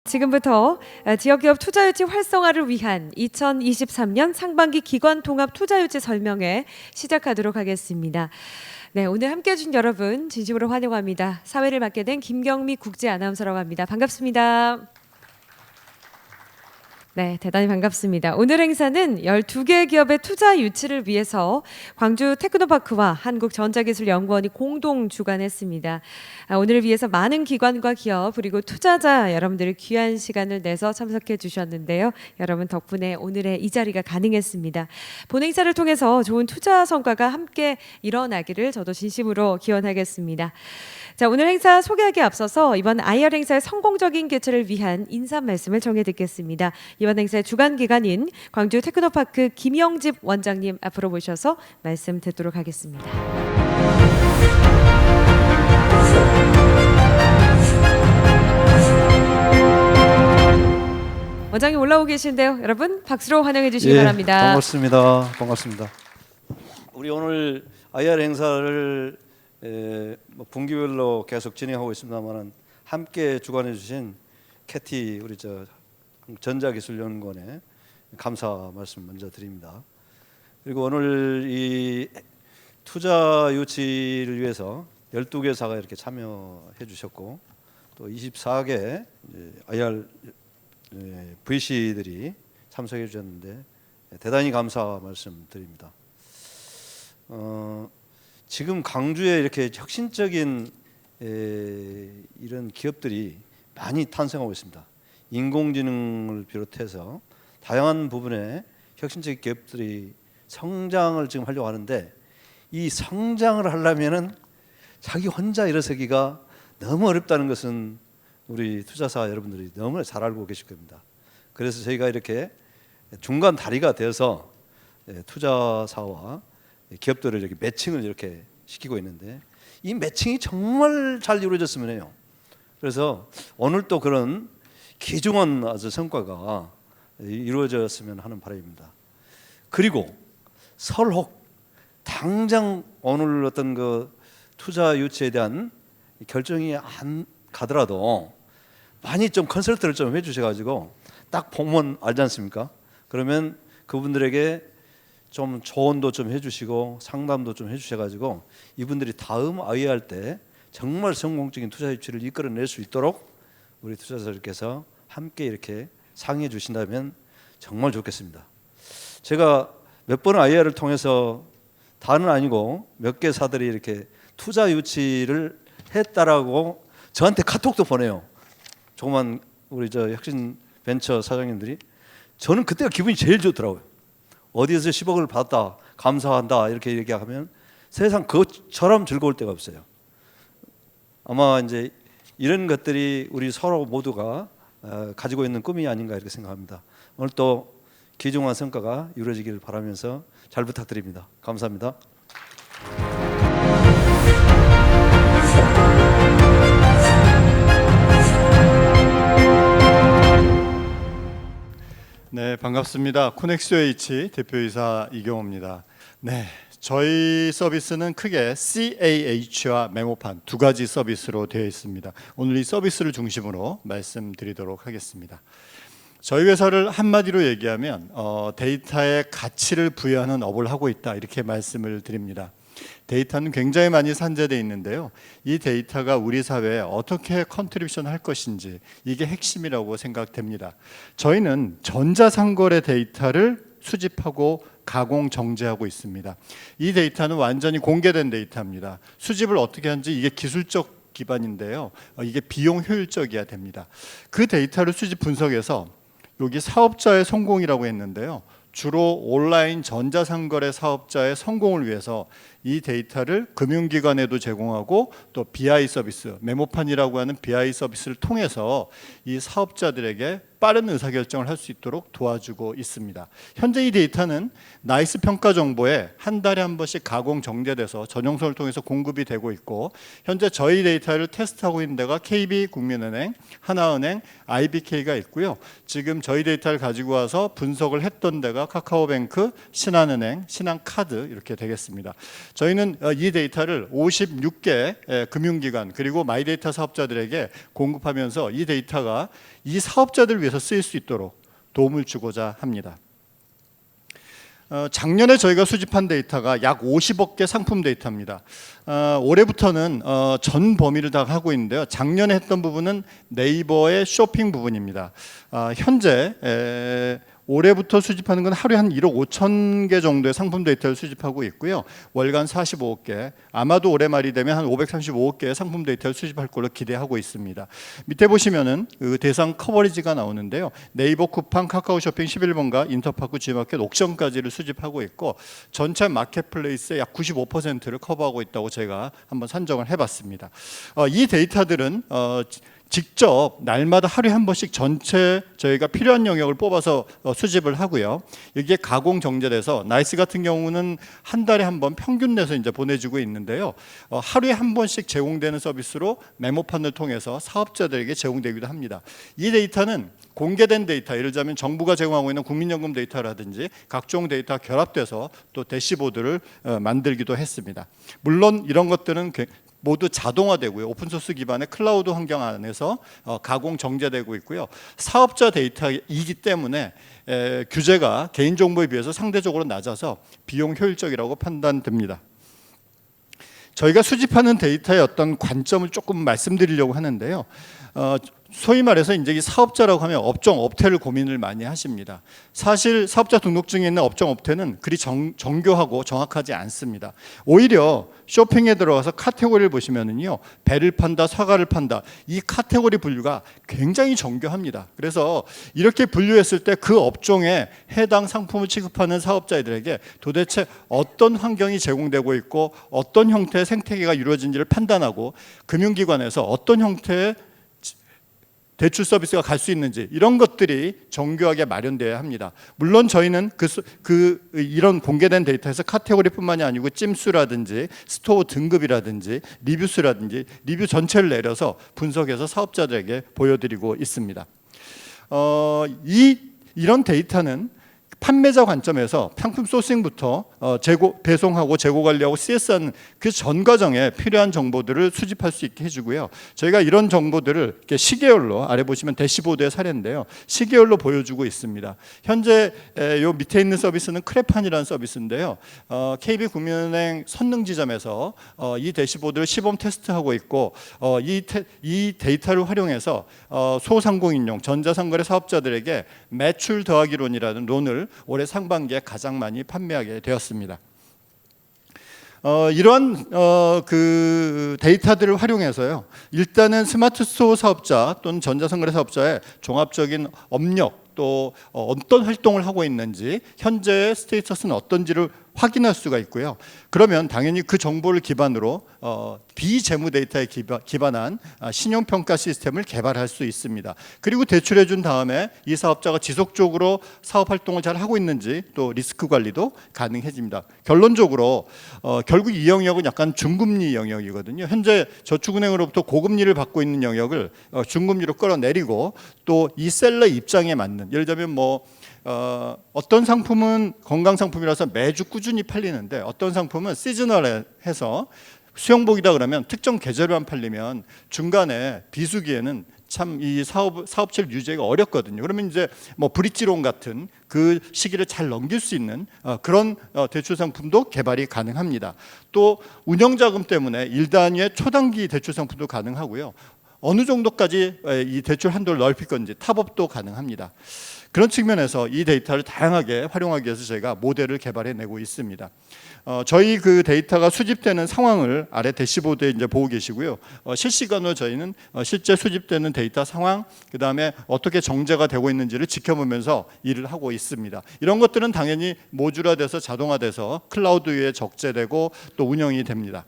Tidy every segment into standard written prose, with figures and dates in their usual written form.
지금부터 지역기업 투자유치 활성화를 위한 2023년 상반기 기관 통합 투자유치 설명회 시작하도록 하겠습니다. 네, 오늘 함께해 주신 여러분 진심으로 환영합니다. 사회를 맡게 된 김경미 국제 아나운서라고 합니다. 반갑습니다. 네, 대단히 반갑습니다. 오늘 행사는 12개 기업의 투자 유치를 위해서 광주 테크노파크와 한국전자기술연구원이 공동 주관했습니다. 오늘을 위해서 많은 기관과 기업 그리고 투자자 여러분들이 귀한 시간을 내서 참석해 주셨는데요. 여러분 덕분에 오늘의 이 자리가 가능했습니다. 본 행사를 통해서 좋은 투자 성과가 함께 일어나기를 저도 진심으로 기원하겠습니다. 자, 오늘 행사 소개하기에 앞서서 이번 IR 행사의 성공적인 개최를 위한 인사 말씀을 전해 듣겠습니다. 이번 행사의 주관 기관인 광주 테크노파크 김영집 원장님 앞으로 모셔서 말씀 듣도록 하겠습니다. 원장님 올라오고 계신데요. 여러분 박수로 환영해 주시기 바랍니다. 반갑습니다. 반갑습니다. 우리 오늘 IR 행사를 분기별로 계속 진행하고 있습니다만 함께 주관해 주신 캐티 우리 전자기술연구원에 감사 말씀 먼저 드립니다. 그리고 오늘 이 투자 유치를 위해서 12개사가 이렇게 참여해 주셨고 또 24개 IR VC들이 참석해 주셨는데 대단히 감사 말씀 드립니다. 지금 광주에 이렇게 혁신적인 이런 기업들이 많이 탄생하고 있습니다. 인공지능을 비롯해서 다양한 부분에 혁신적 기업들이 성장을 지금 하려고 하는데 이 성장을 하려면은 자기 혼자 일어서기가 너무 어렵다는 것은 우리 투자사 여러분들이 너무 잘 알고 계실 겁니다. 그래서 저희가 이렇게 중간 다리가 되어서 투자사와 기업들을 이렇게 매칭을 이렇게 시키고 있는데 이 매칭이 정말 잘 이루어졌으면 해요. 그래서 오늘 또 그런 귀중한 아주 성과가 이루어졌으면 하는 바람입니다. 그리고 설혹 당장 오늘 어떤 그 투자 유치에 대한 결정이 안 가더라도 많이 좀 컨설트를 좀 해주셔가지고 딱 보면 알지 않습니까? 그러면 그분들에게 좀 조언도 좀 해주시고 상담도 좀 해주셔가지고 이분들이 다음 IR 때 정말 성공적인 투자 유치를 이끌어낼 수 있도록 우리 투자자들께서 함께 이렇게 상의해 주신다면 정말 좋겠습니다. 제가 몇 번 IR을 통해서 다는 아니고 몇 개 사들이 이렇게 투자 유치를 했다라고 저한테 카톡도 보내요. 조그만 우리 혁신 벤처 사장님들이 저는 그때가 기분이 제일 좋더라고요. 어디에서 10억을 받았다 감사한다 이렇게 얘기하면 세상 그것처럼 즐거울 때가 없어요. 아마 이제 이런 것들이 우리 서로 모두가 가지고 있는 꿈이 아닌가 이렇게 생각합니다. 오늘 또 귀중한 성과가 이루어지기를 바라면서 잘 부탁드립니다. 감사합니다. 네, 반갑습니다. 코넥스OH 대표이사 이경호입니다. 네, 저희 서비스는 크게 CAH와 메모판 두 가지 서비스로 되어 있습니다. 오늘 이 서비스를 중심으로 말씀드리도록 하겠습니다. 저희 회사를 한마디로 얘기하면 데이터에 가치를 부여하는 업을 하고 있다 이렇게 말씀을 드립니다. 데이터는 굉장히 많이 산재되어 있는데요. 이 데이터가 우리 사회에 어떻게 컨트리뷰션 할 것인지 이게 핵심이라고 생각됩니다. 저희는 전자상거래 데이터를 수집하고 가공 정제하고 있습니다. 이 데이터는 완전히 공개된 데이터입니다. 수집을 어떻게 하는지 이게 기술적 기반인데요. 이게 비용 효율적이어야 됩니다. 그 데이터를 수집 분석해서 여기 사업자의 성공이라고 했는데요. 주로 온라인 전자상거래 사업자의 성공을 위해서 이 데이터를 금융기관에도 제공하고 또 BI 서비스, 메모판이라고 하는 BI 서비스를 통해서 이 사업자들에게 빠른 의사결정을 할 수 있도록 도와주고 있습니다. 현재 이 데이터는 나이스 평가 정보에 한 달에 한 번씩 가공 정제돼서 전용선을 통해서 공급이 되고 있고, 현재 저희 데이터를 테스트하고 있는 데가 KB국민은행, 하나은행, IBK가 있고요. 지금 저희 데이터를 가지고 와서 분석을 했던 데가 카카오뱅크, 신한은행, 신한카드 이렇게 되겠습니다. 저희는 이 데이터를 56개 금융기관 그리고 마이데이터 사업자들에게 공급하면서 이 데이터가 이 사업자들을 위해서 쓰일 수 있도록 도움을 주고자 합니다. 작년에 저희가 수집한 데이터가 약 50억 개 상품 데이터입니다. 올해부터는 전 범위를 다 하고 있는데요. 작년에 했던 부분은 네이버의 쇼핑 부분입니다. 현재 올해부터 수집하는 건 하루에 한 1억 5천 개 정도의 상품 데이터를 수집하고 있고요. 월간 45억 개, 아마도 올해 말이 되면 한 535억 개의 상품 데이터를 수집할 걸로 기대하고 있습니다. 밑에 보시면은 그 대상 커버리지가 나오는데요. 네이버 쿠팡, 카카오 쇼핑 11번가, 인터파크, G마켓, 옥션까지를 수집하고 있고, 전체 마켓플레이스의 약 95%를 커버하고 있다고 제가 한번 산정을 해봤습니다. 이 데이터들은 직접 날마다 하루에 한 번씩 전체 저희가 필요한 영역을 뽑아서 수집을 하고요. 여기에 가공 정제돼서 나이스 같은 경우는 한 달에 한 번 평균 내서 이제 보내주고 있는데요. 하루에 한 번씩 제공되는 서비스로 메모판을 통해서 사업자들에게 제공되기도 합니다. 이 데이터는 공개된 데이터, 예를 들자면 정부가 제공하고 있는 국민연금 데이터라든지 각종 데이터가 결합돼서 또 대시보드를 만들기도 했습니다. 물론 이런 것들은 모두 자동화되고요. 오픈소스 기반의 클라우드 환경 안에서 가공 정제되고 있고요. 사업자 데이터이기 때문에 규제가 개인정보에 비해서 상대적으로 낮아서 비용 효율적이라고 판단됩니다. 저희가 수집하는 데이터의 어떤 관점을 조금 말씀드리려고 하는데요. 소위 말해서 이제 이 사업자라고 하면 업종 업태를 고민을 많이 하십니다. 사실 사업자 등록증에 있는 업종 업태는 그리 정교하고 정확하지 않습니다. 오히려 쇼핑에 들어가서 카테고리를 보시면은요, 배를 판다, 사과를 판다, 이 카테고리 분류가 굉장히 정교합니다. 그래서 이렇게 분류했을 때 그 업종에 해당 상품을 취급하는 사업자들에게 도대체 어떤 환경이 제공되고 있고 어떤 형태의 생태계가 이루어진지를 판단하고, 금융기관에서 어떤 형태의 대출 서비스가 갈 수 있는지, 이런 것들이 정교하게 마련되어야 합니다. 물론 저희는 이런 공개된 데이터에서 카테고리뿐만이 아니고 찜수라든지 스토어 등급이라든지 리뷰수라든지 리뷰 전체를 내려서 분석해서 사업자들에게 보여드리고 있습니다. 이런 데이터는 판매자 관점에서 상품 소싱부터 배송하고 재고 관리하고 CS하는 그 전 과정에 필요한 정보들을 수집할 수 있게 해주고요. 저희가 이런 정보들을 이렇게 시계열로, 아래 보시면 대시보드의 사례인데요, 시계열로 보여주고 있습니다. 현재 요 밑에 있는 서비스는 크레판이라는 서비스인데요. KB국민은행 선능지점에서 이 대시보드를 시범 테스트하고 있고, 이 데이터를 활용해서 소상공인용 전자상거래 사업자들에게 매출 더하기론이라는 론을 올해 상반기에 가장 많이 판매하게 되었습니다. 이러한 그 데이터들을 활용해서요, 일단은 스마트 스토어 사업자 또는 전자상거래 사업자의 종합적인 업력, 또 어떤 활동을 하고 있는지, 현재의 스테이터스는 어떤지를 확인할 수가 있고요. 그러면 당연히 그 정보를 기반으로 비재무 데이터에 기반한 신용평가 시스템을 개발할 수 있습니다. 그리고 대출해 준 다음에 이 사업자가 지속적으로 사업활동을 잘 하고 있는지, 또 리스크 관리도 가능해집니다. 결론적으로 결국 이 영역은 약간 중금리 영역이거든요. 현재 저축은행으로부터 고금리를 받고 있는 영역을 중금리로 끌어내리고, 또 이 셀러 입장에 맞는, 예를 들면 어떤 상품은 건강 상품이라서 매주 꾸준히 팔리는데, 어떤 상품은 시즈널해서 수영복이다 그러면 특정 계절에만 팔리면 중간에 비수기에는 참 이 사업체를 유지하기가 어렵거든요. 그러면 이제 브릿지론 같은 그 시기를 잘 넘길 수 있는 그런 대출 상품도 개발이 가능합니다. 또 운영자금 때문에 1단위의 초단기 대출 상품도 가능하고요. 어느 정도까지 이 대출 한도를 넓힐 건지 탑업도 가능합니다. 그런 측면에서 이 데이터를 다양하게 활용하기 위해서 저희가 모델을 개발해내고 있습니다. 저희 그 데이터가 수집되는 상황을 아래 대시보드에 이제 보고 계시고요. 실시간으로 저희는 실제 수집되는 데이터 상황, 그 다음에 어떻게 정제가 되고 있는지를 지켜보면서 일을 하고 있습니다. 이런 것들은 당연히 모듈화돼서 자동화돼서 클라우드 위에 적재되고 또 운영이 됩니다.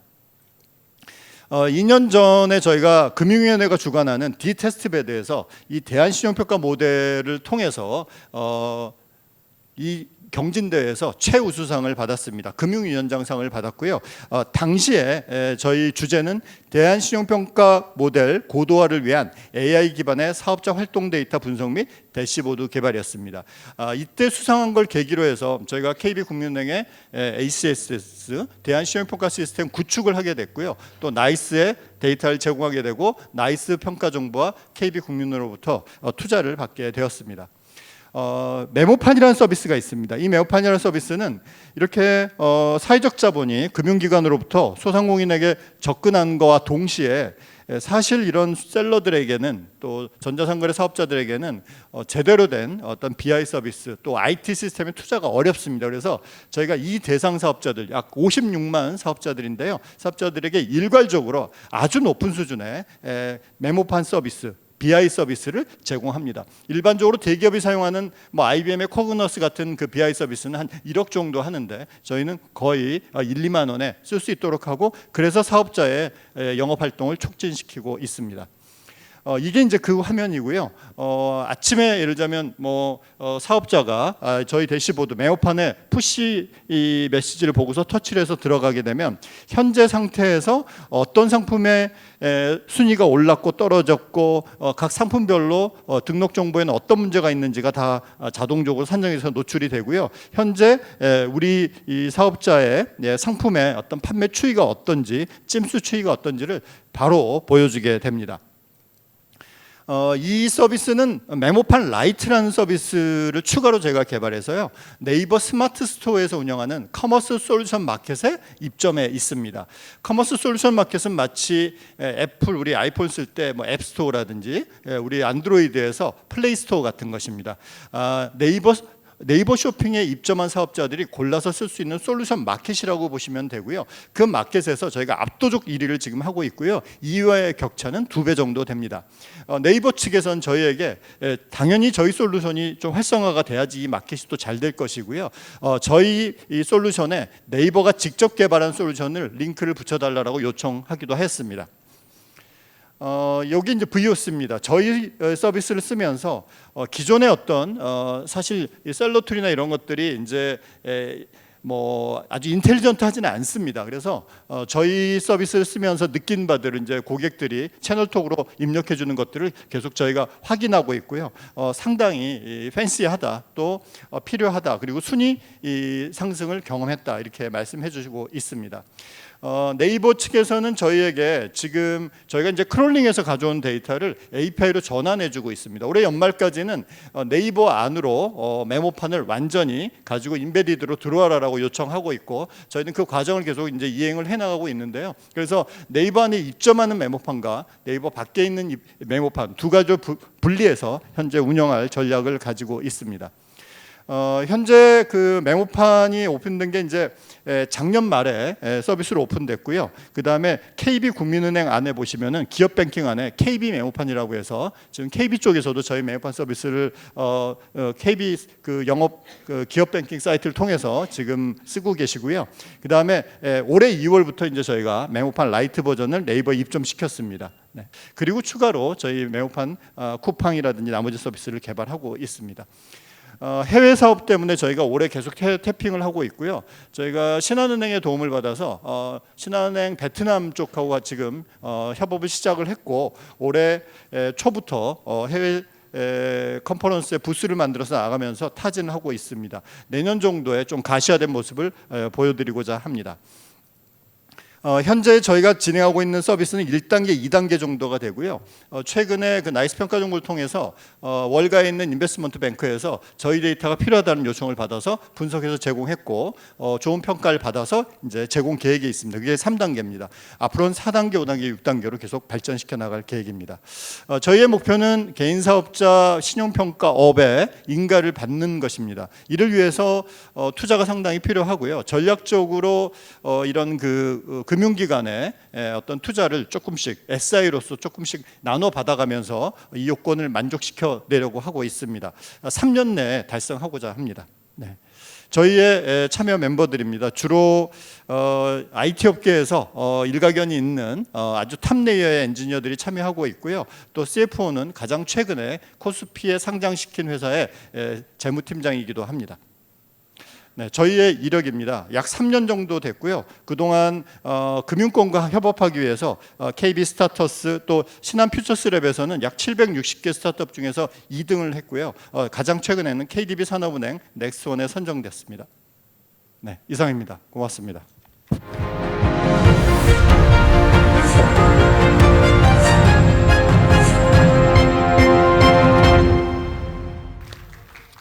2년 전에 저희가 금융위원회가 주관하는 D테스트배드에서 이 대한신용평가 모델을 통해서 이 경진대회에서 최우수상을 받았습니다. 금융위원장상을 받았고요. 당시에 저희 주제는 대한신용평가 모델 고도화를 위한 AI 기반의 사업자 활동 데이터 분석 및 대시보드 개발이었습니다. 이때 수상한 걸 계기로 해서 저희가 KB국민은행의 ACSS 대한신용평가 시스템 구축을 하게 됐고요. 또 나이스의 데이터를 제공하게 되고 나이스 평가 정보와 KB국민으로부터 투자를 받게 되었습니다. 메모판이라는 서비스가 있습니다. 이 메모판이라는 서비스는 이렇게 사회적 자본이 금융기관으로부터 소상공인에게 접근한 것과 동시에 사실 이런 셀러들에게는 또 전자상거래 사업자들에게는 제대로 된 어떤 BI 서비스 또 IT 시스템에 투자가 어렵습니다. 그래서 저희가 이 대상 사업자들 약 56만 사업자들인데요. 사업자들에게 일괄적으로 아주 높은 수준의 메모판 서비스 BI 서비스를 제공합니다. 일반적으로 대기업이 사용하는 뭐 IBM의 코그너스 같은 그 BI 서비스는 한 1억 정도 하는데 저희는 거의 1, 2만 원에 쓸 수 있도록 하고 그래서 사업자의 영업 활동을 촉진시키고 있습니다. 이게 이제 그 화면이고요. 아침에 예를 들자면 뭐 사업자가 저희 대시보드 메모판에 푸시 이 메시지를 보고서 터치를 해서 들어가게 되면 현재 상태에서 어떤 상품의 순위가 올랐고 떨어졌고 각 상품별로 등록 정보에는 어떤 문제가 있는지가 다 자동적으로 산정해서 노출이 되고요. 현재 우리 이 사업자의 상품의 어떤 판매 추이가 어떤지 찜수 추이가 어떤지를 바로 보여주게 됩니다. 이 서비스는 메모판 라이트라는 서비스를 추가로 제가 개발해서요. 네이버 스마트 스토어에서 운영하는 커머스 솔루션 마켓에 입점해 있습니다. 커머스 솔루션 마켓은 마치 애플 우리 아이폰 쓸 때 뭐 앱스토어라든지 우리 안드로이드에서 플레이 스토어 같은 것입니다. 네이버 쇼핑에 입점한 사업자들이 골라서 쓸 수 있는 솔루션 마켓이라고 보시면 되고요. 그 마켓에서 저희가 압도적 1위를 지금 하고 있고요. 2위와의 격차는 2배 정도 됩니다. 네이버 측에서는 저희에게 당연히 저희 솔루션이 좀 활성화가 돼야지 이 마켓이 또 잘 될 것이고요. 저희 이 솔루션에 네이버가 직접 개발한 솔루션을 링크를 붙여달라고 요청하기도 했습니다. 여기 이제 VOC입니다. 저희 서비스를 쓰면서 기존의 어떤 사실 셀러 툴이나 이런 것들이 이제 뭐 아주 인텔리전트하지는 않습니다. 그래서 저희 서비스를 쓰면서 느낀 바들을 이제 고객들이 채널톡으로 입력해 주는 것들을 계속 저희가 확인하고 있고요. 상당히 팬시하다 또 필요하다 그리고 순위 상승을 경험했다 이렇게 말씀해 주시고 있습니다. 네이버 측에서는 저희에게 지금 저희가 이제 크롤링해서 가져온 데이터를 API로 전환해주고 있습니다. 올해 연말까지는 네이버 안으로 메모판을 완전히 가지고 인베디드로 들어와라라고 요청하고 있고 저희는 그 과정을 계속 이제 이행을 해나가고 있는데요. 그래서 네이버 안에 입점하는 메모판과 네이버 밖에 있는 메모판 두 가지를 분리해서 현재 운영할 전략을 가지고 있습니다. 현재 그 메모판이 오픈된 게 이제 작년 말에 서비스로 오픈됐고요. 그 다음에 KB국민은행 안에 보시면은 기업뱅킹 안에 KB 메모판이라고 해서 지금 KB 쪽에서도 저희 메모판 서비스를 KB 그 영업 그 기업뱅킹 사이트를 통해서 지금 쓰고 계시고요. 그 다음에 올해 2월부터 이제 저희가 메모판 라이트 버전을 네이버에 입점시켰습니다. 네. 그리고 추가로 저희 메모판 쿠팡이라든지 나머지 서비스를 개발하고 있습니다. 해외 사업 때문에 저희가 올해 계속 태핑을 하고 있고요. 저희가 신한은행의 도움을 받아서 신한은행 베트남 쪽하고 지금 협업을 시작을 했고 올해 초부터 해외 컨퍼런스에 부스를 만들어서 나가면서 타진하고 있습니다. 내년 정도에 좀 가시화된 모습을 보여드리고자 합니다. 현재 저희가 진행하고 있는 서비스는 1단계, 2단계 정도가 되고요. 최근에 그 나이스 평가 정보를 통해서 월가에 있는 인베스트먼트 뱅크에서 저희 데이터가 필요하다는 요청을 받아서 분석해서 제공했고 좋은 평가를 받아서 이제 제공 계획에 있습니다. 그게 3단계입니다. 앞으로는 4단계, 5단계, 6단계로 계속 발전시켜 나갈 계획입니다. 저희의 목표는 개인 사업자 신용평가업에 인가를 받는 것입니다. 이를 위해서 투자가 상당히 필요하고요. 전략적으로 이런 금융기관의 어떤 투자를 조금씩 SI로서 조금씩 나눠 받아가면서 이 요건을 만족시켜 내려고 하고 있습니다. 3년 내에 달성하고자 합니다. 네. 저희의 참여 멤버들입니다. 주로 IT 업계에서 일가견이 있는 아주 탑 레이어의 엔지니어들이 참여하고 있고요. 또 CFO는 가장 최근에 코스피에 상장시킨 회사의 재무팀장이기도 합니다. 네, 저희의 이력입니다. 약 3년 정도 됐고요. 그동안 금융권과 협업하기 위해서 KB 스타터스 또 신한 퓨처스랩에서는 약 760개 스타트업 중에서 2등을 했고요. 가장 최근에는 KDB 산업은행 넥스원에 선정됐습니다. 네, 이상입니다. 고맙습니다.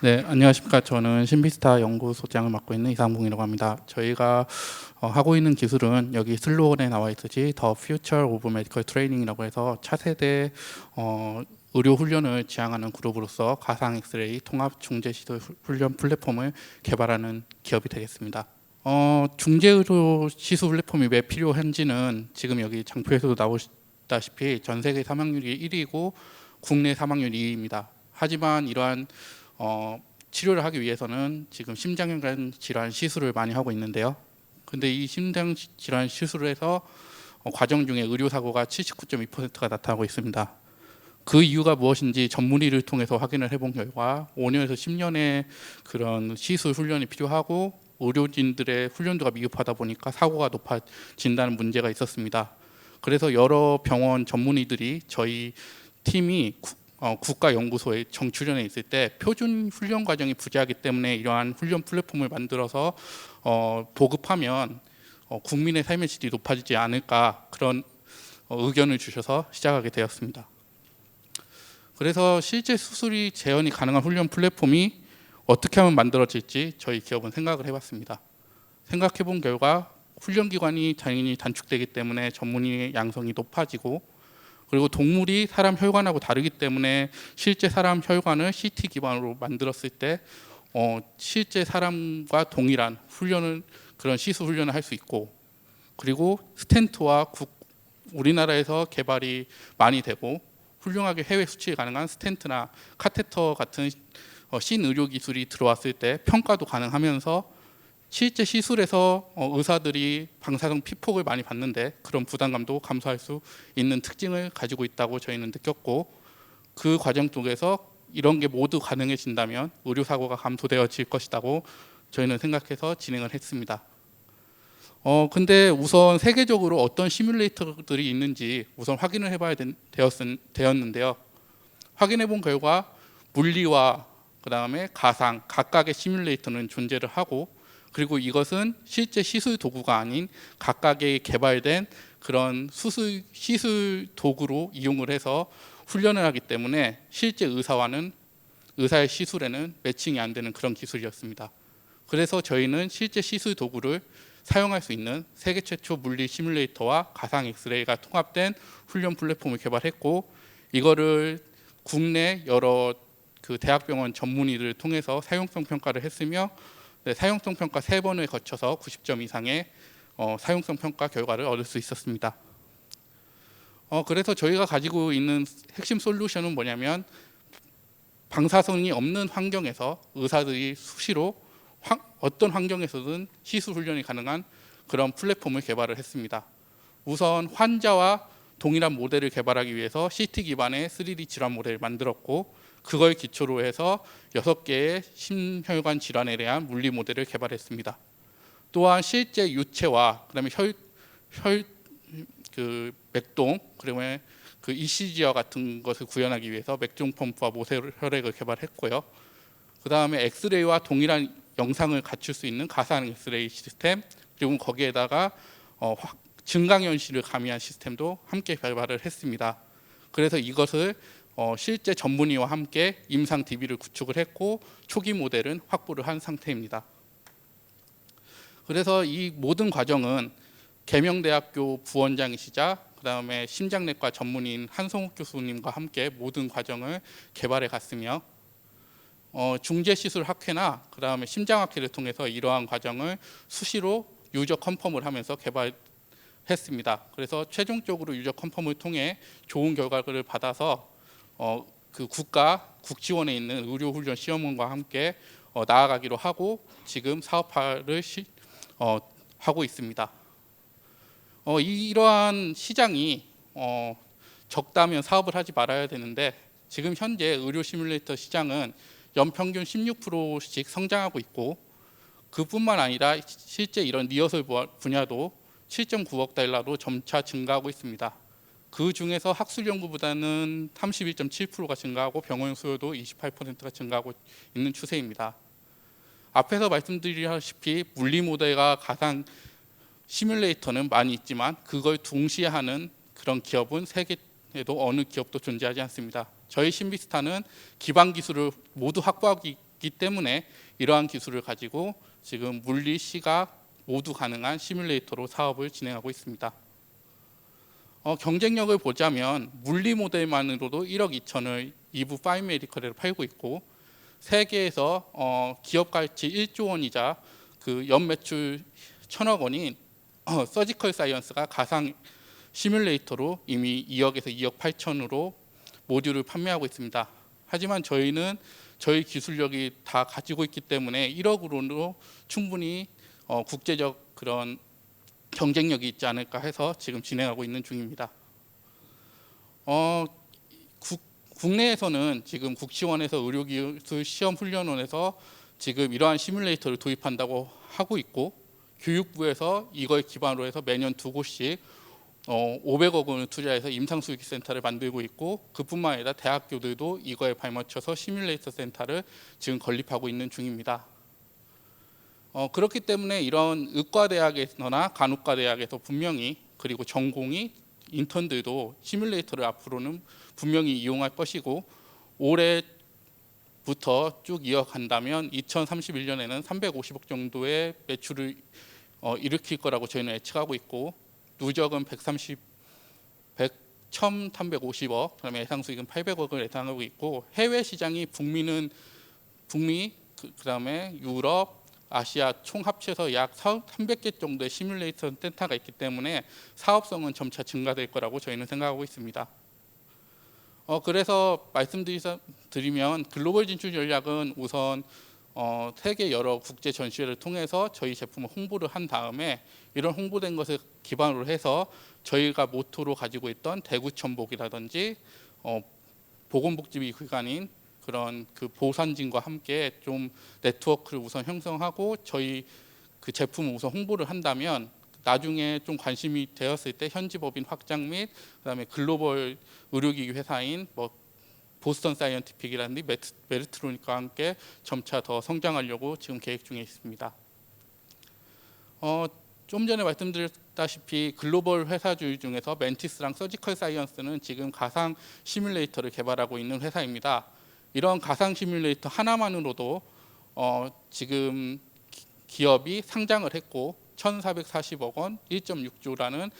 네, 안녕하십니까. 저는 신비스타 연구소장을 맡고 있는 이상봉이라고 합니다. 저희가 하고 있는 기술은 여기 슬로건에 나와 있듯이 The Future of Medical Training이라고 해서 차세대 의료 훈련을 지향하는 그룹으로서 가상 엑스레이 통합 중재 시술 훈련 플랫폼을 개발하는 기업이 되겠습니다. 중재 의료 시술 플랫폼이 왜 필요한지는 지금 여기 장표에서도 나오다시피 전 세계 사망률이 1위고 국내 사망률 2위입니다. 하지만 이러한 치료를 하기 위해서는 지금 심장관 질환 시술을 많이 하고 있는데요. 근데 이 심장 질환 시술에서 과정 중에 의료 사고가 79.2%가 나타나고 있습니다. 그 이유가 무엇인지 전문의를 통해서 확인을 해본 결과 5년에서 10년의 그런 시술 훈련이 필요하고 의료진들의 훈련도가 미흡하다 보니까 사고가 높아진다는 문제가 있었습니다. 그래서 여러 병원 전문의들이 저희 팀이 국가연구소에 정출연에 있을 때 표준 훈련 과정이 부재하기 때문에 이러한 훈련 플랫폼을 만들어서 보급하면 국민의 삶의 질이 높아지지 않을까 그런 의견을 주셔서 시작하게 되었습니다. 그래서 실제 수술이 재현이 가능한 훈련 플랫폼이 어떻게 하면 만들어질지 저희 기업은 생각을 해봤습니다. 생각해 본 결과 훈련 기간이 당연히 단축되기 때문에 전문의의 양성이 높아지고 그리고 동물이 사람 혈관하고 다르기 때문에 실제 사람 혈관을 CT 기반으로 만들었을 때 실제 사람과 동일한 훈련을 그런 시술 훈련을 할 수 있고 그리고 스텐트와 우리나라에서 개발이 많이 되고 훌륭하게 해외 수출이 가능한 스텐트나 카테터 같은 신의료 기술이 들어왔을 때 평가도 가능하면서 실제 시술에서 의사들이 방사성 피폭을 많이 받는데 그런 부담감도 감소할 수 있는 특징을 가지고 있다고 저희는 느꼈고 그 과정 속에서 이런 게 모두 가능해진다면 의료사고가 감소되어질 것이라고 저희는 생각해서 진행을 했습니다. 근데 우선 세계적으로 어떤 시뮬레이터들이 있는지 우선 확인을 해봐야 되었는데요. 확인해 본 결과 물리와 그 다음에 가상 각각의 시뮬레이터는 존재를 하고 그리고 이것은 실제 시술 도구가 아닌 각각의 개발된 그런 시술 도구로 이용을 해서 훈련을 하기 때문에 실제 의사의 시술에는 매칭이 안 되는 그런 기술이었습니다. 그래서 저희는 실제 시술 도구를 사용할 수 있는 세계 최초 물리 시뮬레이터와 가상 엑스레이가 통합된 훈련 플랫폼을 개발했고 이거를 국내 여러 그 대학병원 전문의들을 통해서 사용성 평가를 했으며 사용성 평가 3번을 거쳐서 90점 이상의 사용성 평가 결과를 얻을 수 있었습니다. 그래서 저희가 가지고 있는 핵심 솔루션은 뭐냐면 방사선이 없는 환경에서 의사들이 수시로 어떤 환경에서든 시술 훈련이 가능한 그런 플랫폼을 개발을 했습니다. 우선 환자와 동일한 모델을 개발하기 위해서 CT 기반의 3D 질환 모델을 만들었고 그걸 기초로 해서 6개의 심혈관 질환에 대한 물리 모델을 개발했습니다. 또한 실제 유체와 그다음에 그 맥동 그리고 그 ECG와 같은 것을 구현하기 위해서 맥종 펌프와 모세혈액을 개발했고요. 그 다음에 엑스레이와 동일한 영상을 갖출 수 있는 가상 엑스레이 시스템 그리고 거기에다가 증강현실을 가미한 시스템도 함께 개발을 했습니다. 그래서 이것을 실제 전문의와 함께 임상 DB를 구축을 했고 초기 모델은 확보를 한 상태입니다. 그래서 이 모든 과정은 계명대학교 부원장이시자 그 다음에 심장내과 전문의인 한성욱 교수님과 함께 모든 과정을 개발해 갔으며 중재시술학회나 그 다음에 심장학회를 통해서 이러한 과정을 수시로 유저 컨펌을 하면서 개발했습니다. 그래서 최종적으로 유저 컨펌을 통해 좋은 결과를 받아서 그 국지원에 있는 의료훈련 시험원과 함께 나아가기로 하고 지금 사업화를 하고 있습니다. 이러한 시장이 적다면 사업을 하지 말아야 되는데 지금 현재 의료 시뮬레이터 시장은 연평균 16%씩 성장하고 있고 그뿐만 아니라 실제 이런 리허설 분야도 7.9억 달러로 점차 증가하고 있습니다. 그 중에서 학술 연구보다는 31.7%가 증가하고 병원 수요도 28%가 증가하고 있는 추세입니다. 앞에서 말씀드렸다시피 물리 모델과 가상 시뮬레이터는 많이 있지만 그걸 동시에 하는 그런 기업은 세계에도 어느 기업도 존재하지 않습니다. 저희 신비스타는 기반 기술을 모두 확보하기 때문에 이러한 기술을 가지고 지금 물리, 시각 모두 가능한 시뮬레이터로 사업을 진행하고 있습니다. 경쟁력을 보자면 물리 모델만으로도 1억 2천을 2부 파인 메디컬에 팔고 있고 세계에서 기업 가치 1조 원이자 그 연 매출 1,000억 원인 서지컬 사이언스가 가상 시뮬레이터로 이미 2억에서 2억 8천으로 모듈을 판매하고 있습니다. 하지만 저희는 저희 기술력이 다 가지고 있기 때문에 1억으로도 충분히 국제적 그런 경쟁력이 있지 않을까 해서 지금 진행하고 있는 중입니다. 국내에서는 지금 국시원에서 의료기술 시험훈련원에서 지금 이러한 시뮬레이터를 도입한다고 하고 있고 교육부에서 이걸 기반으로 해서 매년 2곳씩 500억 원을 투자해서 임상수기센터를 만들고 있고 그뿐만 아니라 대학교들도 이거에 발맞춰서 시뮬레이터 센터를 지금 건립하고 있는 중입니다. 그렇기 때문에 이런 의과대학에서나 간호과대학에서 분명히 그리고 전공이 인턴들도 시뮬레이터를 앞으로는 분명히 이용할 것이고 올해부터 쭉 이어간다면 2031년에는 350억 정도의 매출을 일으킬 거라고 저희는 예측하고 있고 누적은 1,350억, 그다음에 예상 수익은 800억을 예상하고 있고 해외 시장이 북미, 그다음에 유럽, 아시아 총 합쳐서 약 300개 정도의 시뮬레이터 센터가 있기 때문에 사업성은 점차 증가될 거라고 저희는 생각하고 있습니다. 그래서 말씀드리면 글로벌 진출 전략은 우선 세계 여러 국제 전시회를 통해서 저희 제품을 홍보를 한 다음에 이런 홍보된 것을 기반으로 해서 저희가 모토로 가지고 있던 대구천복이라든지 보건복지기관인 그런 그 보산진과 함께 좀 네트워크를 우선 형성하고 저희 그 제품을 우선 홍보를 한다면 나중에 좀 관심이 되었을 때 현지 법인 확장 및 그다음에 글로벌 의료기기 회사인 뭐 보스턴 사이언티픽이라든지 메르트로닉과 함께 점차 더 성장하려고 지금 계획 중에 있습니다. 좀 전에 말씀드렸다시피 글로벌 회사들 중에서 멘티스랑 서지컬 사이언스는 지금 가상 시뮬레이터를 개발하고 있는 회사입니다. 이런 가상 시뮬레이터 하나만으로도 지금 기업이 상장을 했고 1,440억 원, 1.6조라는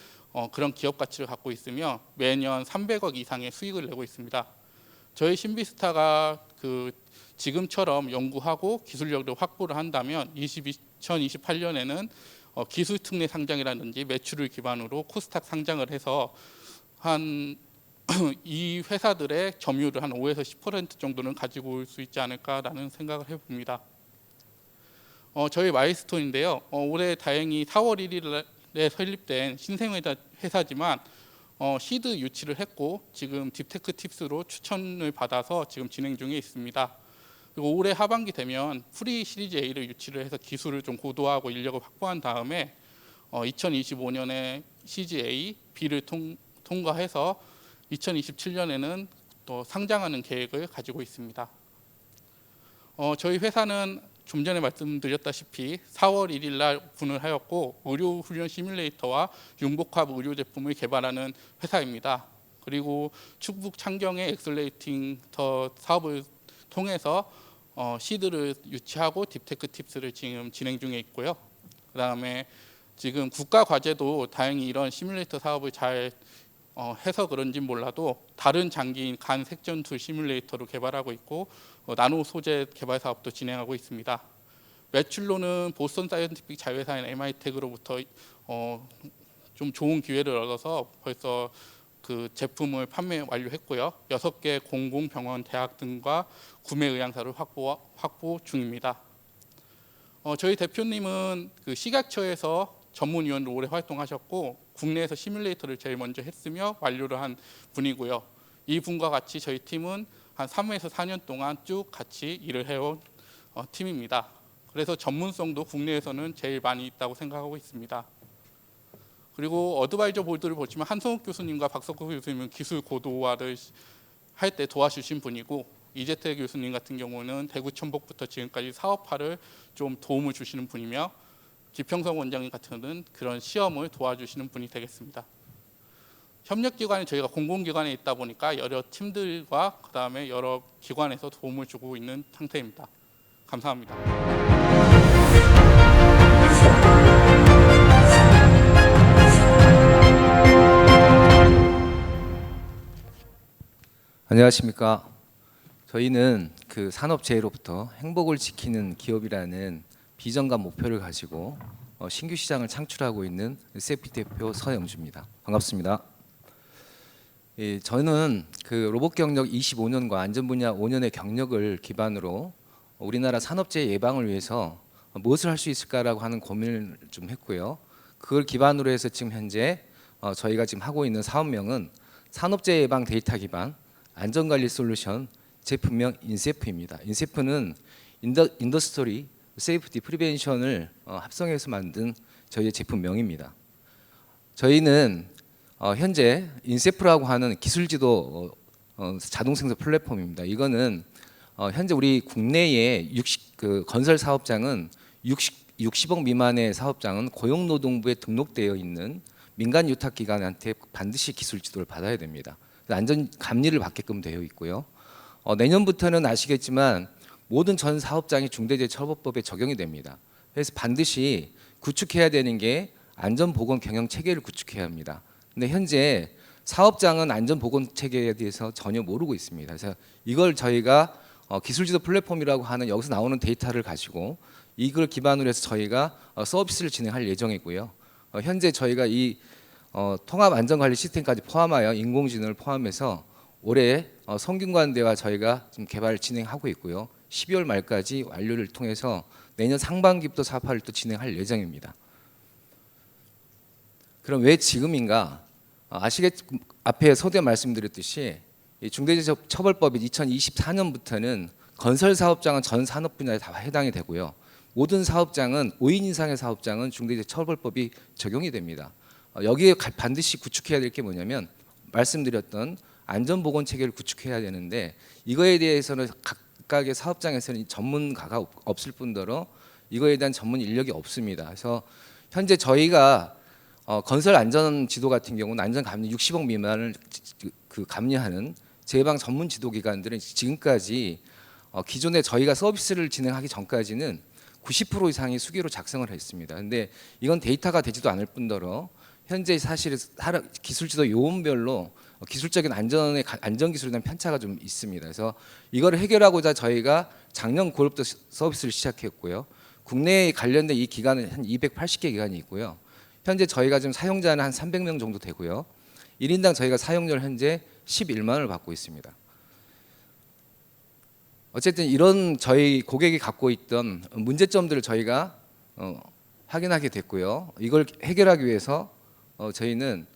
그런 기업 가치를 갖고 있으며 매년 300억 이상의 수익을 내고 있습니다. 저희 신비스타가 그 지금처럼 연구하고 기술력을 확보를 한다면 2028년에는 기술 특례 상장이라든지 매출을 기반으로 코스닥 상장을 해서 한 이 회사들의 점유율을 한 5에서 10% 정도는 가지고 올 수 있지 않을까라는 생각을 해봅니다. 저희 마일스톤인데요. 올해 다행히 4월 1일에 설립된 신생회사지만 시드 유치를 했고 지금 딥테크 팁스로 추천을 받아서 지금 진행 중에 있습니다. 그리고 올해 하반기 되면 프리 시리즈 A를 유치를 해서 기술을 좀 고도화하고 인력을 확보한 다음에 2025년에 시리즈 A, B를 통과해서 2027년에는 또 상장하는 계획을 가지고 있습니다. 저희 회사는 좀 전에 말씀드렸다시피 4월 1일 날 오픈을 하였고 의료 훈련 시뮬레이터와 융복합 의료 제품을 개발하는 회사입니다. 그리고 충북 창경의 엑셀레이팅터 사업을 통해서 시드를 유치하고 딥테크 팁스를 지금 진행 중에 있고요. 그다음에 지금 국가 과제도 다행히 이런 시뮬레이터 사업을 잘 해서 그런지 몰라도 다른 장기인 간 색전투 시뮬레이터로 개발하고 있고 나노 소재 개발 사업도 진행하고 있습니다. 매출로는 보스턴 사이언티픽 자회사인 MI텍으로부터 좀 좋은 기회를 얻어서 벌써 그 제품을 판매 완료했고요. 6개 공공병원, 대학 등과 구매 의향사를 확보 중입니다. 저희 대표님은 그 식약처에서 전문위원으로 오래 활동하셨고 국내에서 시뮬레이터를 제일 먼저 했으며 완료를 한 분이고요. 이 분과 같이 저희 팀은 한 3에서 4년 동안 쭉 같이 일을 해온 팀입니다. 그래서 전문성도 국내에서는 제일 많이 있다고 생각하고 있습니다. 그리고 어드바이저 보드를 보시면 한성욱 교수님과 박석호 교수님은 기술 고도화를 할 때 도와주신 분이고 이재태 교수님 같은 경우는 대구천복부터 지금까지 사업화를 좀 도움을 주시는 분이며 기평성 원장님 같은 경우는 그런 시험을 도와주시는 분이 되겠습니다. 협력기관이 저희가 공공기관에 있다 보니까 여러 팀들과 그다음에 여러 기관에서 도움을 주고 있는 상태입니다. 감사합니다. 안녕하십니까. 저희는 그 산업재해로부터 행복을 지키는 기업이라는 비전과 목표를 가지고 신규 시장을 창출하고 있는 SF 대표 서영주입니다. 반갑습니다. 예, 저는 그 로봇 경력 25년과 안전 분야 5년의 경력을 기반으로 우리나라 산업재해 예방을 위해서 무엇을 할 수 있을까라고 하는 고민을 좀 했고요. 그걸 기반으로 해서 지금 현재 저희가 지금 하고 있는 사업명은 산업재해 예방 데이터 기반 안전관리 솔루션 제품명 인세프입니다. 인세프는 인더스토리 세이프티 프리벤션을 합성해서 만든 저희의 제품명입니다. 저희는 현재 인세프라고 하는 기술지도 자동 생산 플랫폼입니다. 이거는 현재 우리 국내의 건설 사업장은 60억 미만의 사업장은 고용노동부에 등록되어 있는 민간 유탁기관한테 반드시 기술지도를 받아야 됩니다. 안전 감리를 받게끔 되어 있고요. 내년부터는 아시겠지만 모든 전 사업장이 중대재해처벌법에 적용이 됩니다. 그래서 반드시 구축해야 되는 게 안전보건 경영 체계를 구축해야 합니다. 근데 현재 사업장은 안전보건 체계에 대해서 전혀 모르고 있습니다. 그래서 이걸 저희가 기술지도 플랫폼이라고 하는 여기서 나오는 데이터를 가지고 이걸 기반으로 해서 저희가 서비스를 진행할 예정이고요. 현재 저희가 이 통합 안전관리 시스템까지 포함하여 인공지능을 포함해서 올해 성균관대와 저희가 지금 개발을 진행하고 있고요. 12월 말까지 완료를 통해서 내년 상반기부터 사업화를 또 진행할 예정입니다. 그럼 왜 지금인가? 앞에 서두에 말씀드렸듯이 중대재해처벌법이 2024년부터는 건설 사업장은 전 산업 분야에 다 해당이 되고요. 모든 사업장은 5인 이상의 사업장은 중대재해처벌법이 적용이 됩니다. 여기에 반드시 구축해야 될 게 뭐냐면 말씀드렸던 안전보건 체계를 구축해야 되는데 이거에 대해서는 각각의 사업장에서는 전문가가 없을 뿐더러 이거에 대한 전문 인력이 없습니다. 그래서 현재 저희가 건설 안전 지도 같은 경우는 안전 감리 60억 미만을 감리하는 재해방 전문 지도 기관들은 지금까지 기존에 저희가 서비스를 진행하기 전까지는 90% 이상이 수기로 작성을 했습니다. 근데 이건 데이터가 되지도 않을 뿐더러 현재 사실 기술지도 요원별로 기술적인 안전 기술에 대한 편차가 좀 있습니다. 그래서 이걸 해결하고자 저희가 작년 9월부터 서비스를 시작했고요. 국내에 관련된 이 기관은 한 280개 기관이 있고요. 현재 저희가 지금 사용자는 한 300명 정도 되고요. 1인당 저희가 사용료를 현재 11만 원을 받고 있습니다. 어쨌든 이런 저희 고객이 갖고 있던 문제점들을 저희가 확인하게 됐고요. 이걸 해결하기 위해서 저희는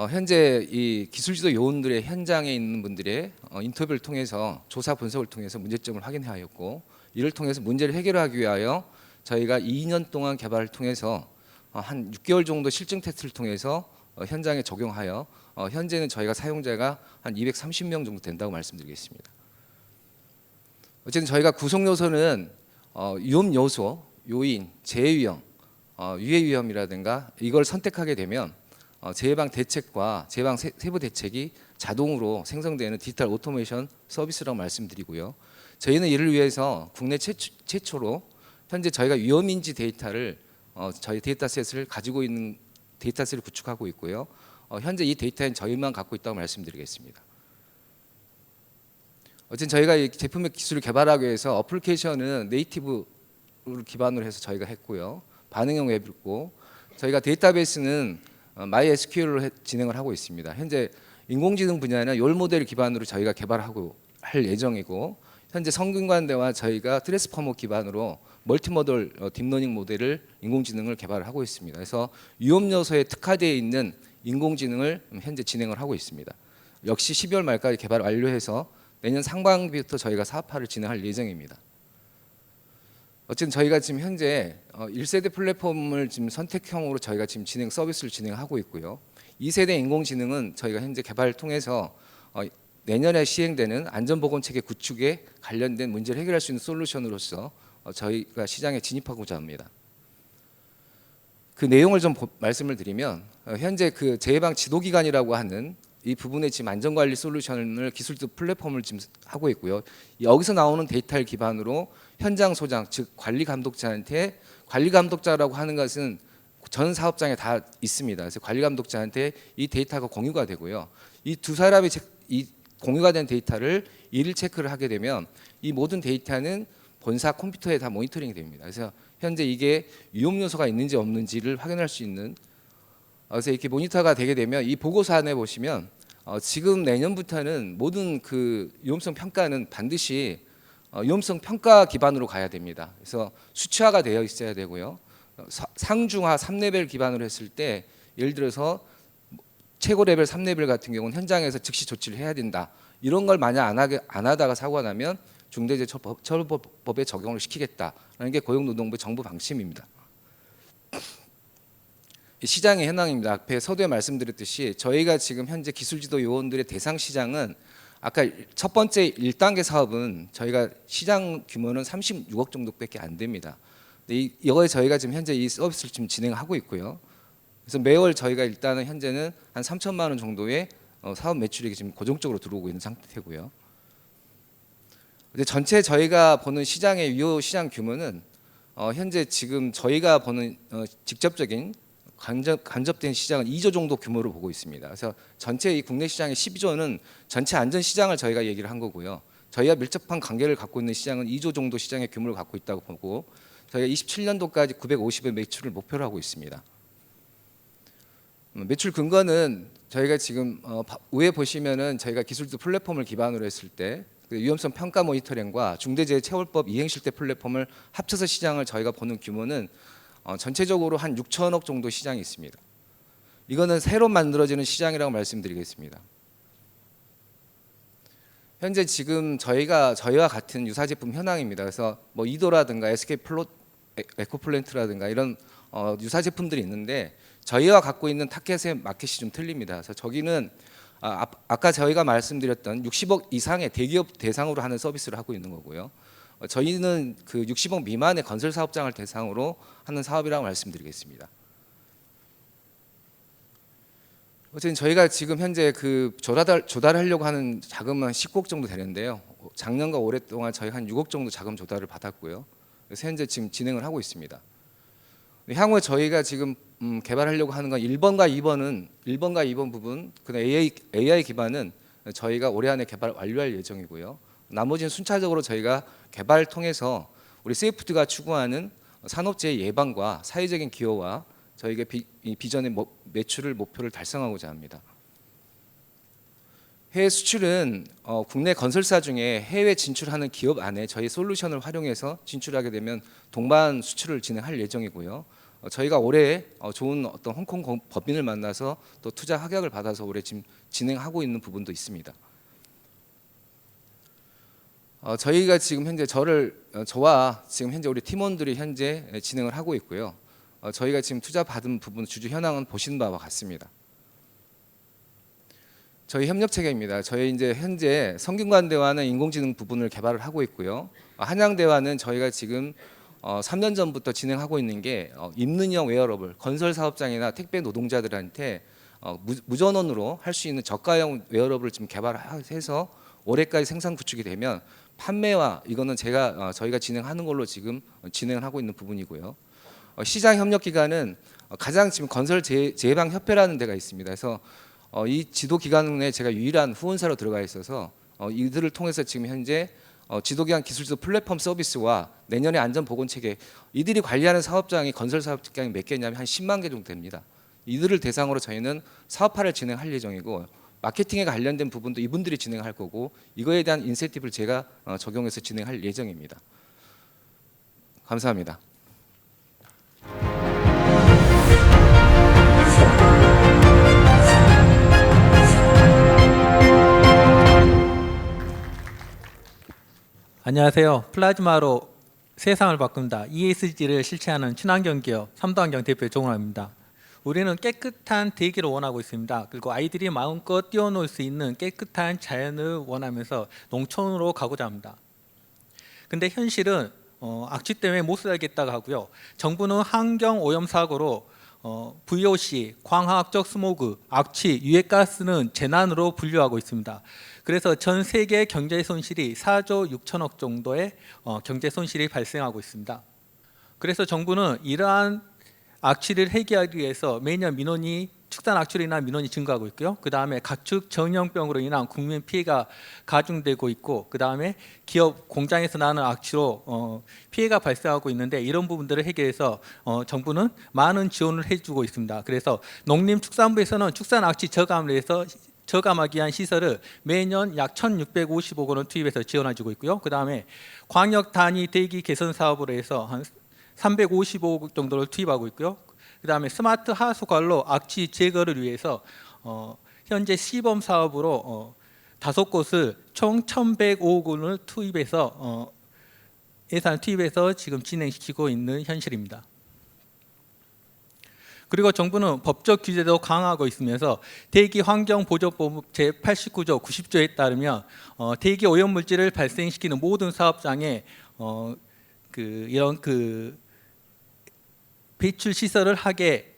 현재 이 기술지도 요원들의 현장에 있는 분들의 인터뷰를 통해서 조사 분석을 통해서 문제점을 확인하였고 이를 통해서 문제를 해결하기 위하여 저희가 2년 동안 개발을 통해서 한 6개월 정도 실증 테스트를 통해서 현장에 적용하여 현재는 저희가 사용자가 한 230명 정도 된다고 말씀드리겠습니다. 어쨌든 저희가 구성 요소는 위험 요소, 요인, 재해 위험, 유해 위험이라든가 이걸 선택하게 되면 재해방 대책과 재해방 세부 대책이 자동으로 생성되는 디지털 오토메이션 서비스라고 말씀드리고요. 저희는 이를 위해서 국내 최초로 현재 저희가 위험인지 데이터를 저희 데이터셋을 가지고 있는 데이터셋을 구축하고 있고요. 현재 이 데이터는 저희만 갖고 있다고 말씀드리겠습니다. 어쨌든 저희가 이 제품의 기술을 개발하기 위해서 어플리케이션은 네이티브를 기반으로 해서 저희가 했고요. 반응형 웹이고 저희가 데이터베이스는 MySQL로 진행을 하고 있습니다. 현재 인공지능 분야는 열 모델 기반으로 저희가 개발하고 할 예정이고, 현재 성균관대와 저희가 트랜스포머 기반으로 멀티모델 딥러닝 모델을 인공지능을 개발하고 있습니다. 그래서 위험 요소에 특화되어 있는 인공지능을 현재 진행을 하고 있습니다. 역시 12월 말까지 개발 완료해서 내년 상반기부터 저희가 사업화를 진행할 예정입니다. 어쨌든 저희가 지금 현재 1세대 플랫폼을 지금 선택형으로 저희가 지금 서비스를 진행하고 있고요. 2세대 인공지능은 저희가 현재 개발을 통해서 내년에 시행되는 안전보건체계 구축에 관련된 문제를 해결할 수 있는 솔루션으로서 저희가 시장에 진입하고자 합니다. 그 내용을 좀 말씀을 드리면, 현재 그 재해방 지도기관이라고 하는 이 부분에 지금 안전관리 솔루션을 기술적 플랫폼을 지금 하고 있고요. 여기서 나오는 데이터를 기반으로 현장 소장, 즉 관리 감독자한테, 관리 감독자라고 하는 것은 전 사업장에 다 있습니다. 그래서 관리 감독자한테 이 데이터가 공유가 되고요. 이 두 사람이 이 공유가 된 데이터를 일일 체크를 하게 되면 이 모든 데이터는 본사 컴퓨터에 다 모니터링이 됩니다. 그래서 현재 이게 위험 요소가 있는지 없는지를 확인할 수 있는, 그래서 이렇게 모니터가 되게 되면 이 보고서 안에 보시면 지금 내년부터는 모든 그 위험성 평가는 반드시 위험성 평가 기반으로 가야 됩니다. 그래서 수치화가 되어 있어야 되고요. 상중하 3레벨 기반으로 했을 때, 예를 들어서 최고 레벨 3레벨 같은 경우는 현장에서 즉시 조치를 해야 된다. 이런 걸 만약 안 하다가 사고가 나면 중대재해처벌법에 적용을 시키겠다라는 게 고용노동부 정부 방침입니다. 시장의 현황입니다. 앞에 서두에 말씀드렸듯이 저희가 지금 현재 기술지도 요원들의 대상 시장은, 아까 첫 번째 1단계 사업은 저희가 시장 규모는 36억 정도밖에 안 됩니다. 이거에 저희가 지금 현재 이 서비스를 지금 진행하고 있고요. 그래서 매월 저희가 일단은 현재는 한 3천만 원 정도의 사업 매출이 지금 고정적으로 들어오고 있는 상태고요. 이제 전체 저희가 보는 시장의 유효 시장 규모는 현재 지금 저희가 보는 직접적인 간접된 시장은 2조 정도 규모로 보고 있습니다. 그래서 전체 이 국내 시장의 12조는 전체 안전 시장을 저희가 얘기를 한 거고요. 저희가 밀접한 관계를 갖고 있는 시장은 2조 정도 시장의 규모를 갖고 있다고 보고, 저희가 27년도까지 950의 매출을 목표로 하고 있습니다. 매출 근거는 저희가 지금 위에 보시면은 저희가 기술적 플랫폼을 기반으로 했을 때 위험성 평가 모니터링과 중대재해처벌법 이행실태 플랫폼을 합쳐서 시장을 저희가 보는 규모는 전체적으로 한 6천억 정도 시장이 있습니다. 이거는 새로 만들어지는 시장이라고 말씀드리겠습니다. 현재 지금 저희와 같은 유사 제품 현황입니다. 그래서 뭐 이도라든가 SK 에코플랜트라든가 이런 유사 제품들이 있는데, 저희와 갖고 있는 타켓의 마켓이 좀 틀립니다. 그래서 저기는 아까 저희가 말씀드렸던 60억 이상의 대기업 대상으로 하는 서비스를 하고 있는 거고요. 저희는 그 60억 미만의 건설 사업장을 대상으로 하는 사업이라고 말씀드리겠습니다. 어쨌든 저희가 지금 현재 그 조달하려고 하는 자금은 10억 정도 되는데요. 작년과 올해 동안 저희 한 6억 정도 자금 조달을 받았고요. 그래서 현재 지금 진행을 하고 있습니다. 향후에 저희가 지금 개발하려고 하는 건 1번과 2번 부분, 그다음 AI 기반은 저희가 올해 안에 개발 완료할 예정이고요. 나머지는 순차적으로 저희가 개발을 통해서 우리 세이프트가 추구하는 산업재해 예방과 사회적인 기여와 저희가 비전의 매출을 목표를 달성하고자 합니다. 해외 수출은 국내 건설사 중에 해외 진출하는 기업 안에 저희 솔루션을 활용해서 진출하게 되면 동반 수출을 진행할 예정이고요. 저희가 올해 좋은 어떤 홍콩 법인을 만나서 또 투자 합약을 받아서 올해 지금 진행하고 있는 부분도 있습니다. 저희가 지금 현재 저와 지금 현재 우리 팀원들이 현재 진행을 하고 있고요. 저희가 지금 투자 받은 부분 주주 현황은 보신 바와 같습니다. 저희 협력 체계입니다. 저희 이제 현재 성균관대와는 인공지능 부분을 개발을 하고 있고요. 한양대와는 저희가 지금 3년 전부터 진행하고 있는 게 입는형 웨어러블, 건설 사업장이나 택배 노동자들한테 무전원으로 할 수 있는 저가형 웨어러블을 지금 개발해서 올해까지 생산 구축이 되면 판매와 이거는 저희가 진행하는 걸로 지금 진행을 하고 있는 부분이고요. 시장 협력 기관은 가장 지금 건설 재해방 협회라는 데가 있습니다. 그래서 이 지도 기관에 제가 유일한 후원사로 들어가 있어서 이들을 통해서 지금 현재 지도기관 기술적 플랫폼 서비스와 내년에 안전보건체계, 이들이 관리하는 사업장이 건설 사업장이 몇 개냐면 한 10만 개 정도 됩니다. 이들을 대상으로 저희는 사업화를 진행할 예정이고 마케팅에 관련된 부분도 이분들이 진행할 거고 이거에 대한 인센티브를 제가 적용해서 진행할 예정입니다. 감사합니다. 안녕하세요. 플라즈마로 세상을 바꾼다. ESG를 실체하는 친환경 기업 삼도환경 대표 정원입니다. 우리는 깨끗한 대기를 원하고 있습니다. 그리고 아이들이 마음껏 뛰어놀 수 있는 깨끗한 자연을 원하면서 농촌으로 가고자 합니다. 근데 현실은 악취 때문에 못 살겠다고 하고요. 정부는 환경 오염 사고로 VOC, 광화학적 스모그, 악취, 유해가스는 재난으로 분류하고 있습니다. 그래서 전 세계 경제 손실이 4조 6천억 정도의 경제 손실이 발생하고 있습니다. 그래서 정부는 이러한 악취를 해결하기 위해서 매년 축산 악취로 인한 민원이 증가하고 있고요. 그 다음에 가축 전염병으로 인한 국민 피해가 가중되고 있고, 그 다음에 기업 공장에서 나는 악취로 피해가 발생하고 있는데 이런 부분들을 해결해서 정부는 많은 지원을 해주고 있습니다. 그래서 농림축산부에서는 축산 악취 저감을 위해서 저감하기 위한 시설을 매년 약 1,650억 원을 투입해서 지원해주고 있고요. 그 다음에 광역 단위 대기 개선 사업으로 해서 한 355억 정도를 투입하고 있고요. 그 다음에 스마트 하수 관로 악취 제거를 위해서 현재 시범 사업으로 5곳을 총 1,105억 원을 투입해서 예산을 투입해서 지금 진행시키고 있는 현실입니다. 그리고 정부는 법적 규제도 강화하고 있으면서 대기환경보조법 제89조 90조에 따르면 대기 오염물질을 발생시키는 모든 사업장에 이런 배출 시설을 하게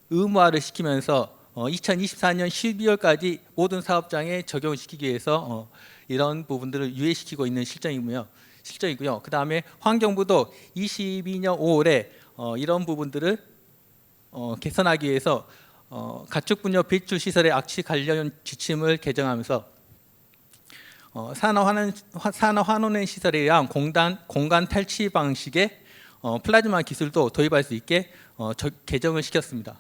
의무화를 시키면서 2024년 12월까지 모든 사업장에 적용시키기 위해서 이런 부분들을 유예시키고 있는 실정이고요. 그 다음에 환경부도 22년 5월에 이런 부분들을 개선하기 위해서 가축분뇨 배출 시설의 악취 관련 지침을 개정하면서 산화환원행 시설에 의한 공간 탈취 방식의 플라즈마 기술도 도입할 수 있게 개정을 시켰습니다.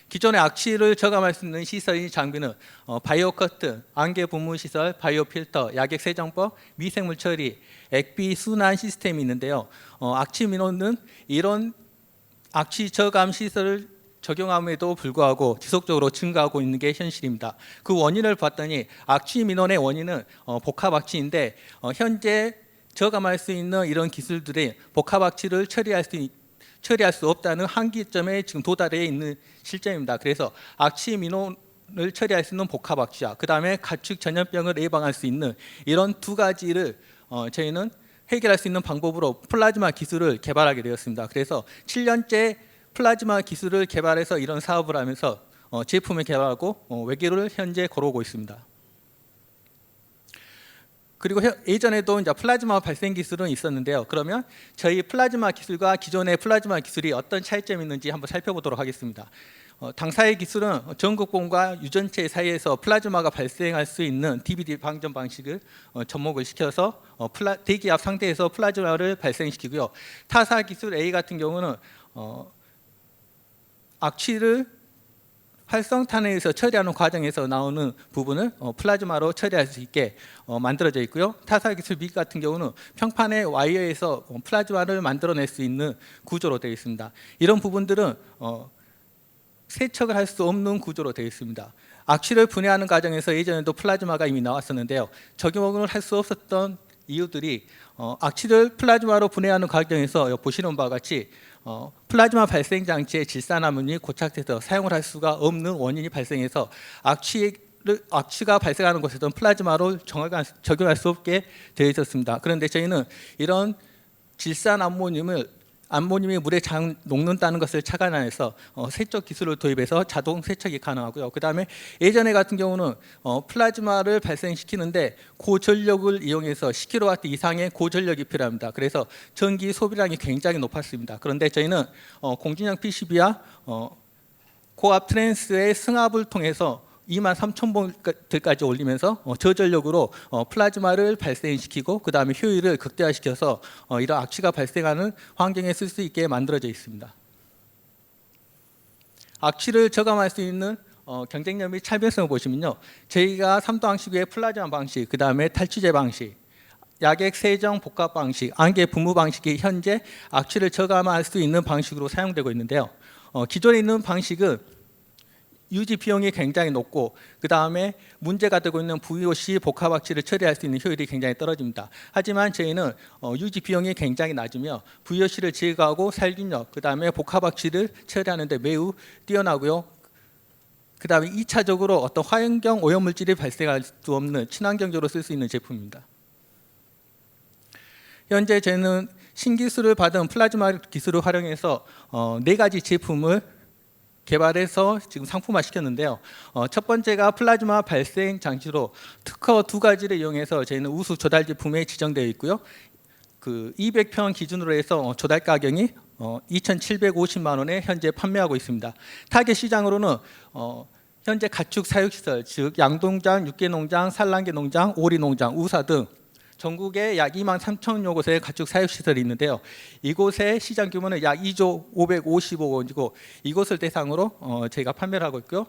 기존의 악취를 저감할 수 있는 시설인 장비는 바이오 커튼, 안개 분무 시설, 바이오 필터, 약액 세정법, 미생물 처리, 액비 순환 시스템이 있는데요. 악취 민원은 이런 악취 저감 시설을 적용함에도 불구하고 지속적으로 증가하고 있는 게 현실입니다. 그 원인을 봤더니 악취 민원의 원인은 복합 악취인데 현재 저감할 수 있는 이런 기술들이 복합 악취를 처리할 수 없다는 한계점에 지금 도달해 있는 실정입니다. 그래서 악취 민원을 처리할 수 있는 복합 악취와 그 다음에 가축 전염병을 예방할 수 있는 이런 두 가지를 저희는 해결할 수 있는 방법으로 플라즈마 기술을 개발하게 되었습니다. 그래서 7년째 플라즈마 기술을 개발해서 이런 사업을 하면서 제품을 개발하고 외교를 현재 걸어오고 있습니다. 그리고 예전에도 이제 플라즈마 발생 기술은 있었는데요. 그러면 저희 플라즈마 기술과 기존의 플라즈마 기술이 어떤 차이점이 있는지 한번 살펴보도록 하겠습니다. 당사의 기술은 전극본과 유전체 사이에서 플라즈마가 발생할 수 있는 DVD 방전 방식을 접목을 시켜서 대기압 상태에서 플라즈마를 발생시키고요. 타사 기술 A 같은 경우는 악취를 활성탄에서 처리하는 과정에서 나오는 부분을 플라즈마로 처리할 수 있게 만들어져 있고요. 타사 기술 B 같은 경우는 평판의 와이어에서 플라즈마를 만들어낼 수 있는 구조로 되어 있습니다. 이런 부분들은 세척을 할 수 없는 구조로 되어 있습니다. 악취를 분해하는 과정에서 예전에도 플라즈마가 이미 나왔었는데요. 적용을 할 수 없었던 이유들이 악취를 플라즈마로 분해하는 과정에서 보시는 바와 같이 플라즈마 발생 장치의 질산화물이 고착돼서 사용을 할 수가 없는 원인이 발생해서 악취가 발생하는 곳에서는 플라즈마로 적용할 수 없게 되어 있었습니다. 그런데 저희는 이런 질산 암모늄이 물에 잘 녹는다는 것을 착안해서 세척 기술을 도입해서 자동 세척이 가능하고요. 그 다음에 예전에 같은 경우는 플라즈마를 발생시키는데 고전력을 이용해서 10kW 이상의 고전력이 필요합니다. 그래서 전기 소비량이 굉장히 높았습니다. 그런데 저희는 공진형 PCB와 고압 트랜스의 승합을 통해서 23,000볼트까지 올리면서 저전력으로 플라즈마를 발생시키고 그 다음에 효율을 극대화시켜서 이런 악취가 발생하는 환경에 쓸 수 있게 만들어져 있습니다. 악취를 저감할 수 있는 경쟁력 및 차별성을 보시면요. 저희가 3도 방식 외에 플라즈마 방식, 그 다음에 탈취제 방식, 약액 세정 복합 방식, 안개 분무 방식이 현재 악취를 저감할 수 있는 방식으로 사용되고 있는데요. 기존에 있는 방식은 유지 비용이 굉장히 높고 그 다음에 문제가 되고 있는 VOC 복합 악취를 처리할 수 있는 효율이 굉장히 떨어집니다. 하지만 저희는 유지 비용이 굉장히 낮으며 VOC를 제거하고 살균력, 그 다음에 복합 악취를 처리하는 데 매우 뛰어나고요. 그 다음에 2차적으로 어떤 화염경 오염물질이 발생할 수 없는 친환경적으로 쓸 수 있는 제품입니다. 현재 저희는 신기술을 받은 플라즈마 기술을 활용해서 4가지 제품을 개발해서 지금 상품화 시켰는데요. 첫 번째가 플라즈마 발생 장치로 특허 2가지를 이용해서 저희는 우수 조달 제품에 지정되어 있고요. 그 200평 기준으로 해서 조달 가격이 2,750만 원에 현재 판매하고 있습니다. 타겟 시장으로는 현재 가축 사육시설, 즉 양동장, 육개농장, 산란계 농장, 오리농장, 우사 등 전국에 약 2만 3천여 곳의 가축 사육시설이 있는데요. 이곳의 시장 규모는 약 2조 550억 원이고 이곳을 대상으로 저희가 판매를 하고 있고요.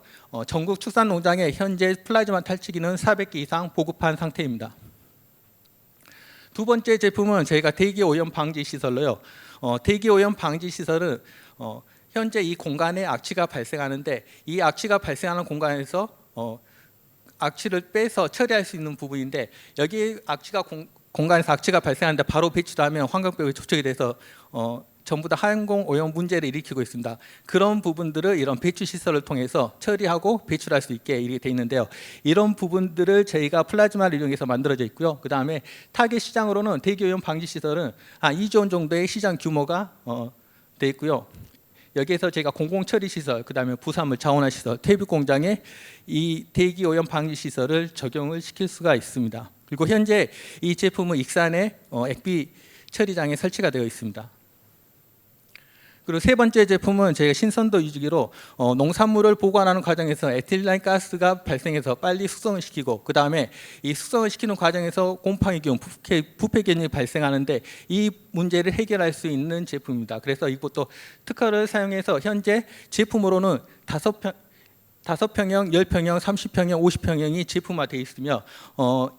전국 축산농장에 현재 플라즈마 탈취기는 400개 이상 보급한 상태입니다. 두 번째 제품은 저희가 대기 오염 방지 시설로요. 대기 오염 방지 시설은 현재 이 공간에 악취가 발생하는데 이 악취가 발생하는 공간에서 악취를 빼서 처리할 수 있는 부분인데 여기 악취가 공간에서 악취가 발생하는데 바로 배출하면 환경벽에 접촉이 돼서 전부 다 항공 오염 문제를 일으키고 있습니다. 그런 부분들을 이런 배출 시설을 통해서 처리하고 배출할 수 있게 이렇게 돼 있는데요. 이런 부분들을 저희가 플라즈마를 이용해서 만들어져 있고요. 그 다음에 타겟 시장으로는 대기 오염 방지 시설은 한 2조 원 정도의 시장 규모가 돼 있고요. 여기에서 제가 공공처리시설, 그 다음에 부산물 자원화시설, 퇴비 공장에 이 대기 오염 방지 시설을 적용을 시킬 수가 있습니다. 그리고 현재 이 제품은 익산의 액비 처리장에 설치가 되어 있습니다. 그리고 세 번째 제품은 저희가 신선도 유지기로 농산물을 보관하는 과정에서 에틸렌 가스가 발생해서 빨리 숙성을 시키고 그 다음에 이 숙성을 시키는 과정에서 곰팡이 기운, 부패균이 발생하는데 이 문제를 해결할 수 있는 제품입니다. 그래서 이것도 특허를 사용해서 현재 제품으로는 5평형, 10평형, 30평형, 50평형이 제품화되어 있으며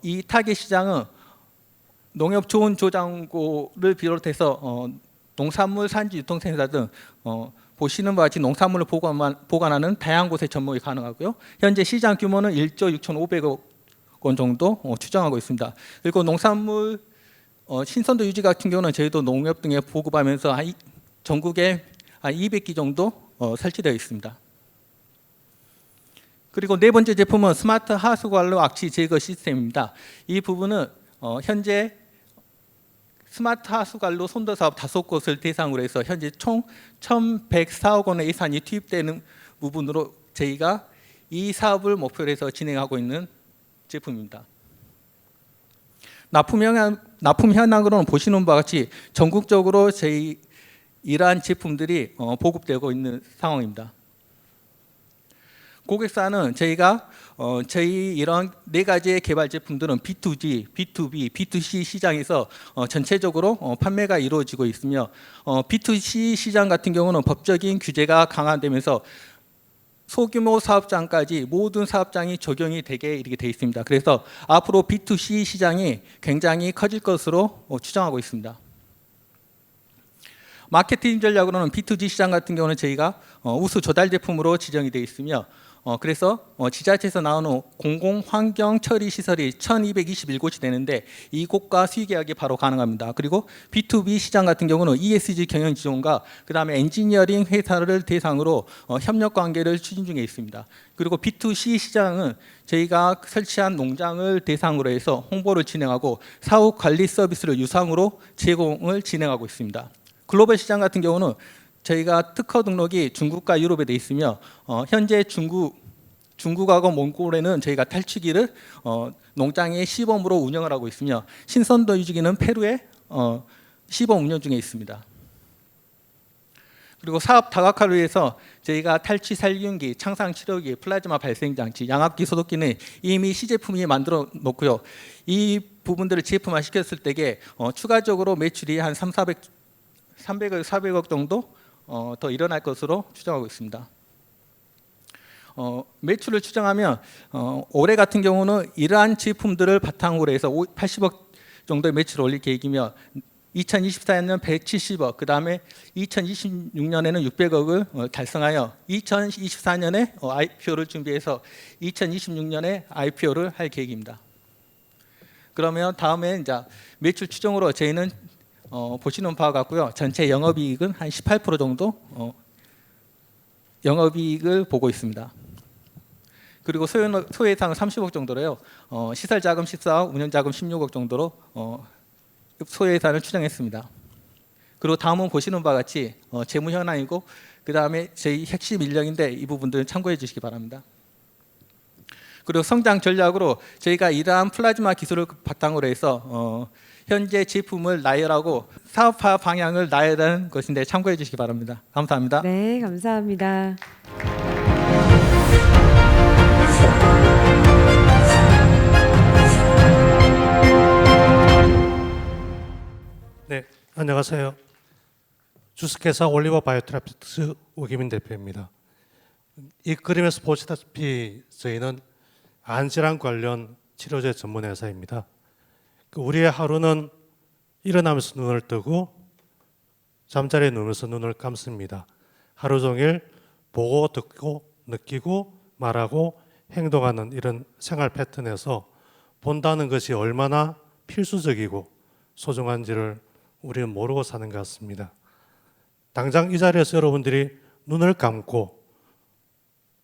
이 타겟 시장은 농협 좋은 조장고를 비롯해서 농산물 산지 유통센터 등 보시는 바와 같이 농산물을 보관하는 다양한 곳에 접목이 가능하고요. 현재 시장 규모는 1조 6,500억 원 정도 추정하고 있습니다. 그리고 농산물 신선도 유지 같은 경우는 저희도 농협 등에 보급하면서 전국에 한 200기 정도 설치되어 있습니다. 그리고 네 번째 제품은 스마트 하수 관로 악취 제거 시스템입니다. 이 부분은 현재 스마트 하수관로 손도 사업 5곳을 대상으로 해서 현재 총 1,104억 원의 예산이 투입되는 부분으로 저희가 이 사업을 목표로 해서 진행하고 있는 제품입니다. 납품 현황으로는 보시는 바와 같이 전국적으로 저희 이러한 제품들이 보급되고 있는 상황입니다. 고객사는 저희가 저희 이런 4가지의 개발 제품들은 B2G, B2B, B2C 시장에서 전체적으로 판매가 이루어지고 있으며 B2C 시장 같은 경우는 법적인 규제가 강화되면서 소규모 사업장까지 모든 사업장이 적용이 되게 이렇게 돼 있습니다. 그래서 앞으로 B2C 시장이 굉장히 커질 것으로 추정하고 있습니다. 마케팅 전략으로는 B2G 시장 같은 경우는 저희가 우수 조달 제품으로 지정이 되어 있으며 그래서 지자체에서 나오는 공공환경 처리 시설이 1,221곳이 되는데 이곳과 수의 계약이 바로 가능합니다. 그리고 B2B 시장 같은 경우는 ESG 경영 지원과 그 다음에 엔지니어링 회사를 대상으로 협력 관계를 추진 중에 있습니다. 그리고 B2C 시장은 저희가 설치한 농장을 대상으로 해서 홍보를 진행하고 사후 관리 서비스를 유상으로 제공을 진행하고 있습니다. 글로벌 시장 같은 경우는 저희가 특허 등록이 중국과 유럽에 돼 있으며 현재 중국하고 몽골에는 저희가 탈취기를 농장의 시범으로 운영을 하고 있으며 신선도 유지기는 페루에 시범 운영 중에 있습니다. 그리고 사업 다각화를 위해서 저희가 탈취 살균기, 창상 치료기, 플라즈마 발생 장치, 양압기 소독기는 이미 시제품이 만들어 놓고요. 이 부분들을 제품화 시켰을 때에 추가적으로 매출이 한 300억, 400억 정도 더 일어날 것으로 추정하고 있습니다. 매출을 추정하면 올해 같은 경우는 이러한 제품들을 바탕으로 해서 80억 정도의 매출을 올릴 계획이며 2024년 170억, 그 다음에 2026년에는 600억을 달성하여 2024년에 IPO를 준비해서 2026년에 IPO를 할 계획입니다. 그러면 다음에 이제 매출 추정으로 저희는 보시는 바와 같고요. 전체 영업이익은 한 18% 정도 영업이익을 보고 있습니다. 그리고 소예상은 30억 정도로요. 시설자금 14억, 운영자금 16억 정도로 소예산을 추정했습니다. 그리고 다음은 보시는 바와 같이 재무 현황이고 그 다음에 저희 핵심 인력인데 이 부분들은 참고해 주시기 바랍니다. 그리고 성장 전략으로 저희가 이러한 플라즈마 기술을 바탕으로 해서 현재 제품을 나열하고 사업화 방향을 나열하는 것인데 참고해 주시기 바랍니다. 감사합니다. 네, 감사합니다. 네, 안녕하세요. 주식회사 올리버 바이오테라피틱스 우기민 대표입니다. 이 그림에서 보시다시피 저희는 안질환 관련 치료제 전문 회사입니다. 우리의 하루는 일어나면서 눈을 뜨고 잠자리에 누우면서 눈을 감습니다. 하루 종일 보고 듣고 느끼고 말하고 행동하는 이런 생활 패턴에서 본다는 것이 얼마나 필수적이고 소중한지를 우리는 모르고 사는 것 같습니다. 당장 이 자리에서 여러분들이 눈을 감고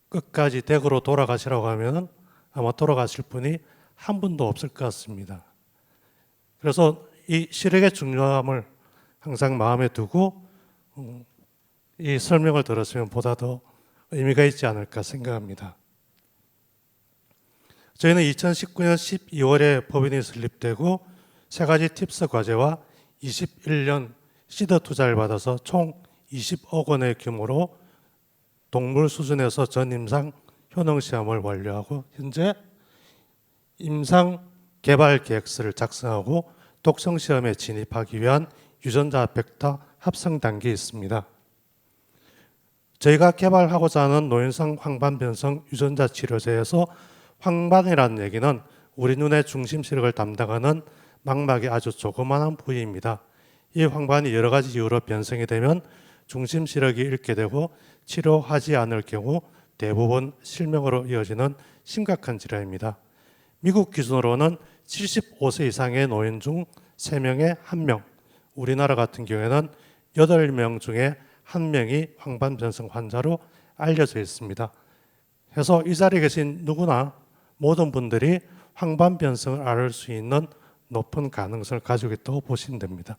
끝까지 댁으로 돌아가시라고 하면 아마 돌아가실 분이 한 분도 없을 것 같습니다. 그래서 이 시력의 중요함을 항상 마음에 두고 이 설명을 들었으면 보다 더 의미가 있지 않을까 생각합니다. 저희는 2019년 12월에 법인이 설립되고 3가지 팁스 과제와 21년 시드 투자를 받아서 총 20억 원의 규모로 동물 수준에서 전임상 효능 시험을 완료하고 현재 임상 개발 계획서를 작성하고 독성 시험에 진입하기 위한 유전자 벡터 합성 단계에 있습니다. 저희가 개발하고자 하는 노인성 황반변성 유전자 치료제에서 황반이라는 얘기는 우리 눈의 중심 시력을 담당하는 망막의 아주 조그마한 부위입니다. 이 황반이 여러 가지 이유로 변성이 되면 중심 시력이 잃게 되고 치료하지 않을 경우 대부분 실명으로 이어지는 심각한 질환입니다. 미국 기준으로는 75세 이상의 노인 중 3명에 1명, 우리나라 같은 경우에는 8명 중에 1명이 황반변성 환자로 알려져 있습니다. 그래서 이 자리에 계신 누구나 모든 분들이 황반변성을 앓을 수 있는 높은 가능성을 가지고 있다고 보시면 됩니다.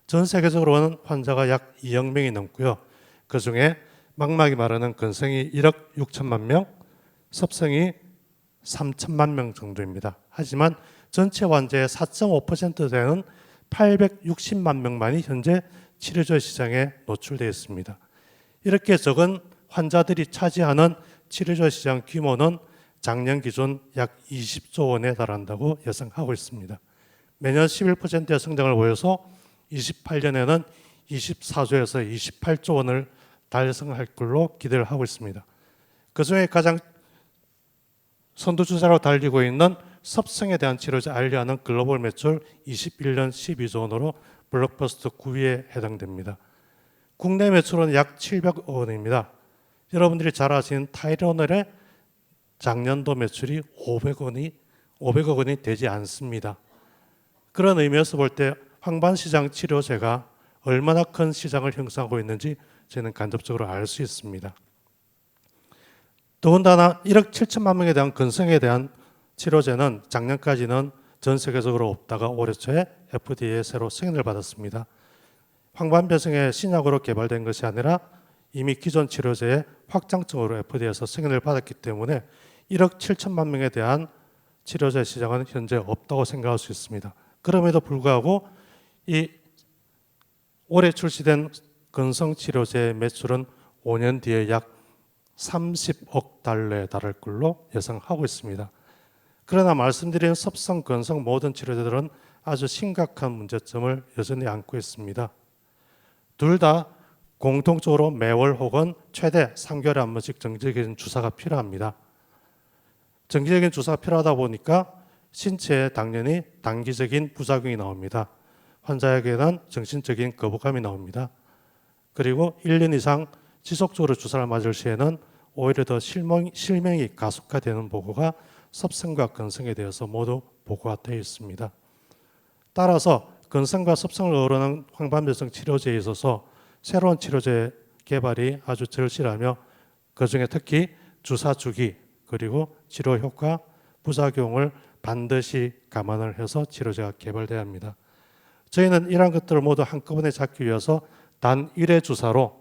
전 세계적으로는 환자가 약 2억 명이 넘고요. 그중에 망막이 마르는 근성이 1억 6천만 명, 섭성이 3천만 명 정도입니다. 하지만 전체 환자의 4.5% 되는 860만 명만이 현재 치료제 시장에 노출되어 있습니다. 이렇게 적은 환자들이 차지하는 치료제 시장 규모는 작년 기준 약 20조 원에 달한다고 예상하고 있습니다. 매년 11%의 성장을 보여서 28년에는 24조에서 28조 원을 달성할 걸로 기대를 하고 있습니다. 그중에 가장 선두주자로 달리고 있는 섭성에 대한 치료제 알리아는 글로벌 매출 21년 12조 원으로 블록버스터 9위에 해당됩니다. 국내 매출은 약 700억 원입니다. 여러분들이 잘 아시는 타이레놀의 작년도 매출이 500억 원이 되지 않습니다. 그런 의미에서 볼 때 황반시장 치료제가 얼마나 큰 시장을 형성하고 있는지 저희는 간접적으로 알 수 있습니다. 더군다나 1억 7천만 명에 대한 근성에 대한 치료제는 작년까지는 전 세계적으로 없다가 올해 초에 FDA에 새로 승인을 받았습니다. 황반변성의 신약으로 개발된 것이 아니라 이미 기존 치료제의 확장적으로 FDA에서 승인을 받았기 때문에 1억 7천만 명에 대한 치료제 시장은 현재 없다고 생각할 수 있습니다. 그럼에도 불구하고 이 올해 출시된 근성 치료제의 매출은 5년 뒤에 약 30억 달러에 달할 걸로 예상하고 있습니다. 그러나 말씀드린 섭성, 근성 모든 치료제들은 아주 심각한 문제점을 여전히 안고 있습니다. 둘 다 공통적으로 매월 혹은 최대 3개월에 한 번씩 정기적인 주사가 필요합니다. 정기적인 주사가 필요하다 보니까 신체에 당연히 단기적인 부작용이 나옵니다. 환자에게는 정신적인 거부감이 나옵니다. 그리고 1년 이상 지속적으로 주사를 맞을 시에는 오히려 더 실명이 가속화되는 보고가 섭성과 건성에 대해서 모두 보고가 되어 있습니다. 따라서 건성과 섭성을 어우러는 황반변성 치료제에 있어서 새로운 치료제 개발이 아주 절실하며 그중에 특히 주사 주기 그리고 치료 효과, 부작용을 반드시 감안을 해서 치료제가 개발돼야 합니다. 저희는 이러한 것들을 모두 한꺼번에 잡기 위해서 단 1회 주사로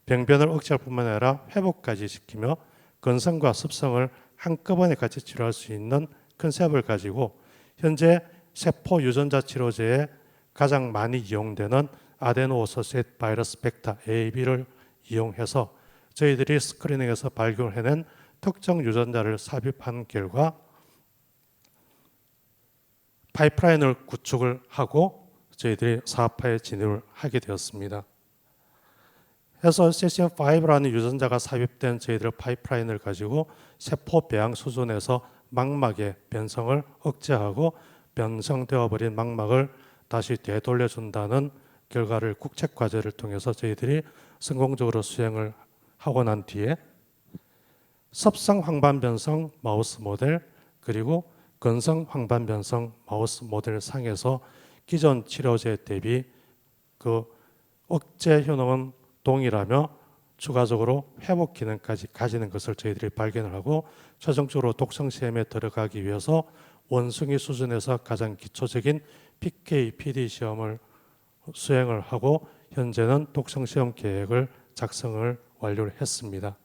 병변을 억제할 뿐만 아니라 회복까지 시키며 건성과 습성을 한꺼번에 같이 치료할 수 있는 컨셉을 가지고 현재 세포 유전자 치료제에 가장 많이 이용되는 아데노아소시에이티드 바이러스 벡터 AB를 이용해서 저희들이 스크리닝에서 발견해낸 특정 유전자를 삽입한 결과 파이프라인을 구축을 하고 저희들이 사업화에 진입을 하게 되었습니다. 그래서 세시엄5라는 유전자가 삽입된 저희들 파이프라인을 가지고 세포 배양 수준에서 망막의 변성을 억제하고 변성되어 버린 망막을 다시 되돌려준다는 결과를 국책 과제를 통해서 저희들이 성공적으로 수행을 하고 난 뒤에 섭성 황반변성 마우스 모델 그리고 건성 황반변성 마우스 모델 상에서 기존 치료제 대비 그 억제 효능은 동일하며 추가적으로 회복 기능까지 가지는 것을 저희들이 발견을 하고 최종적으로 독성 시험에 들어가기 위해서 원숭이 수준에서 가장 기초적인 PK, PD 시험을 수행을 하고 현재는 독성 시험 계획을 작성을 완료를 했습니다.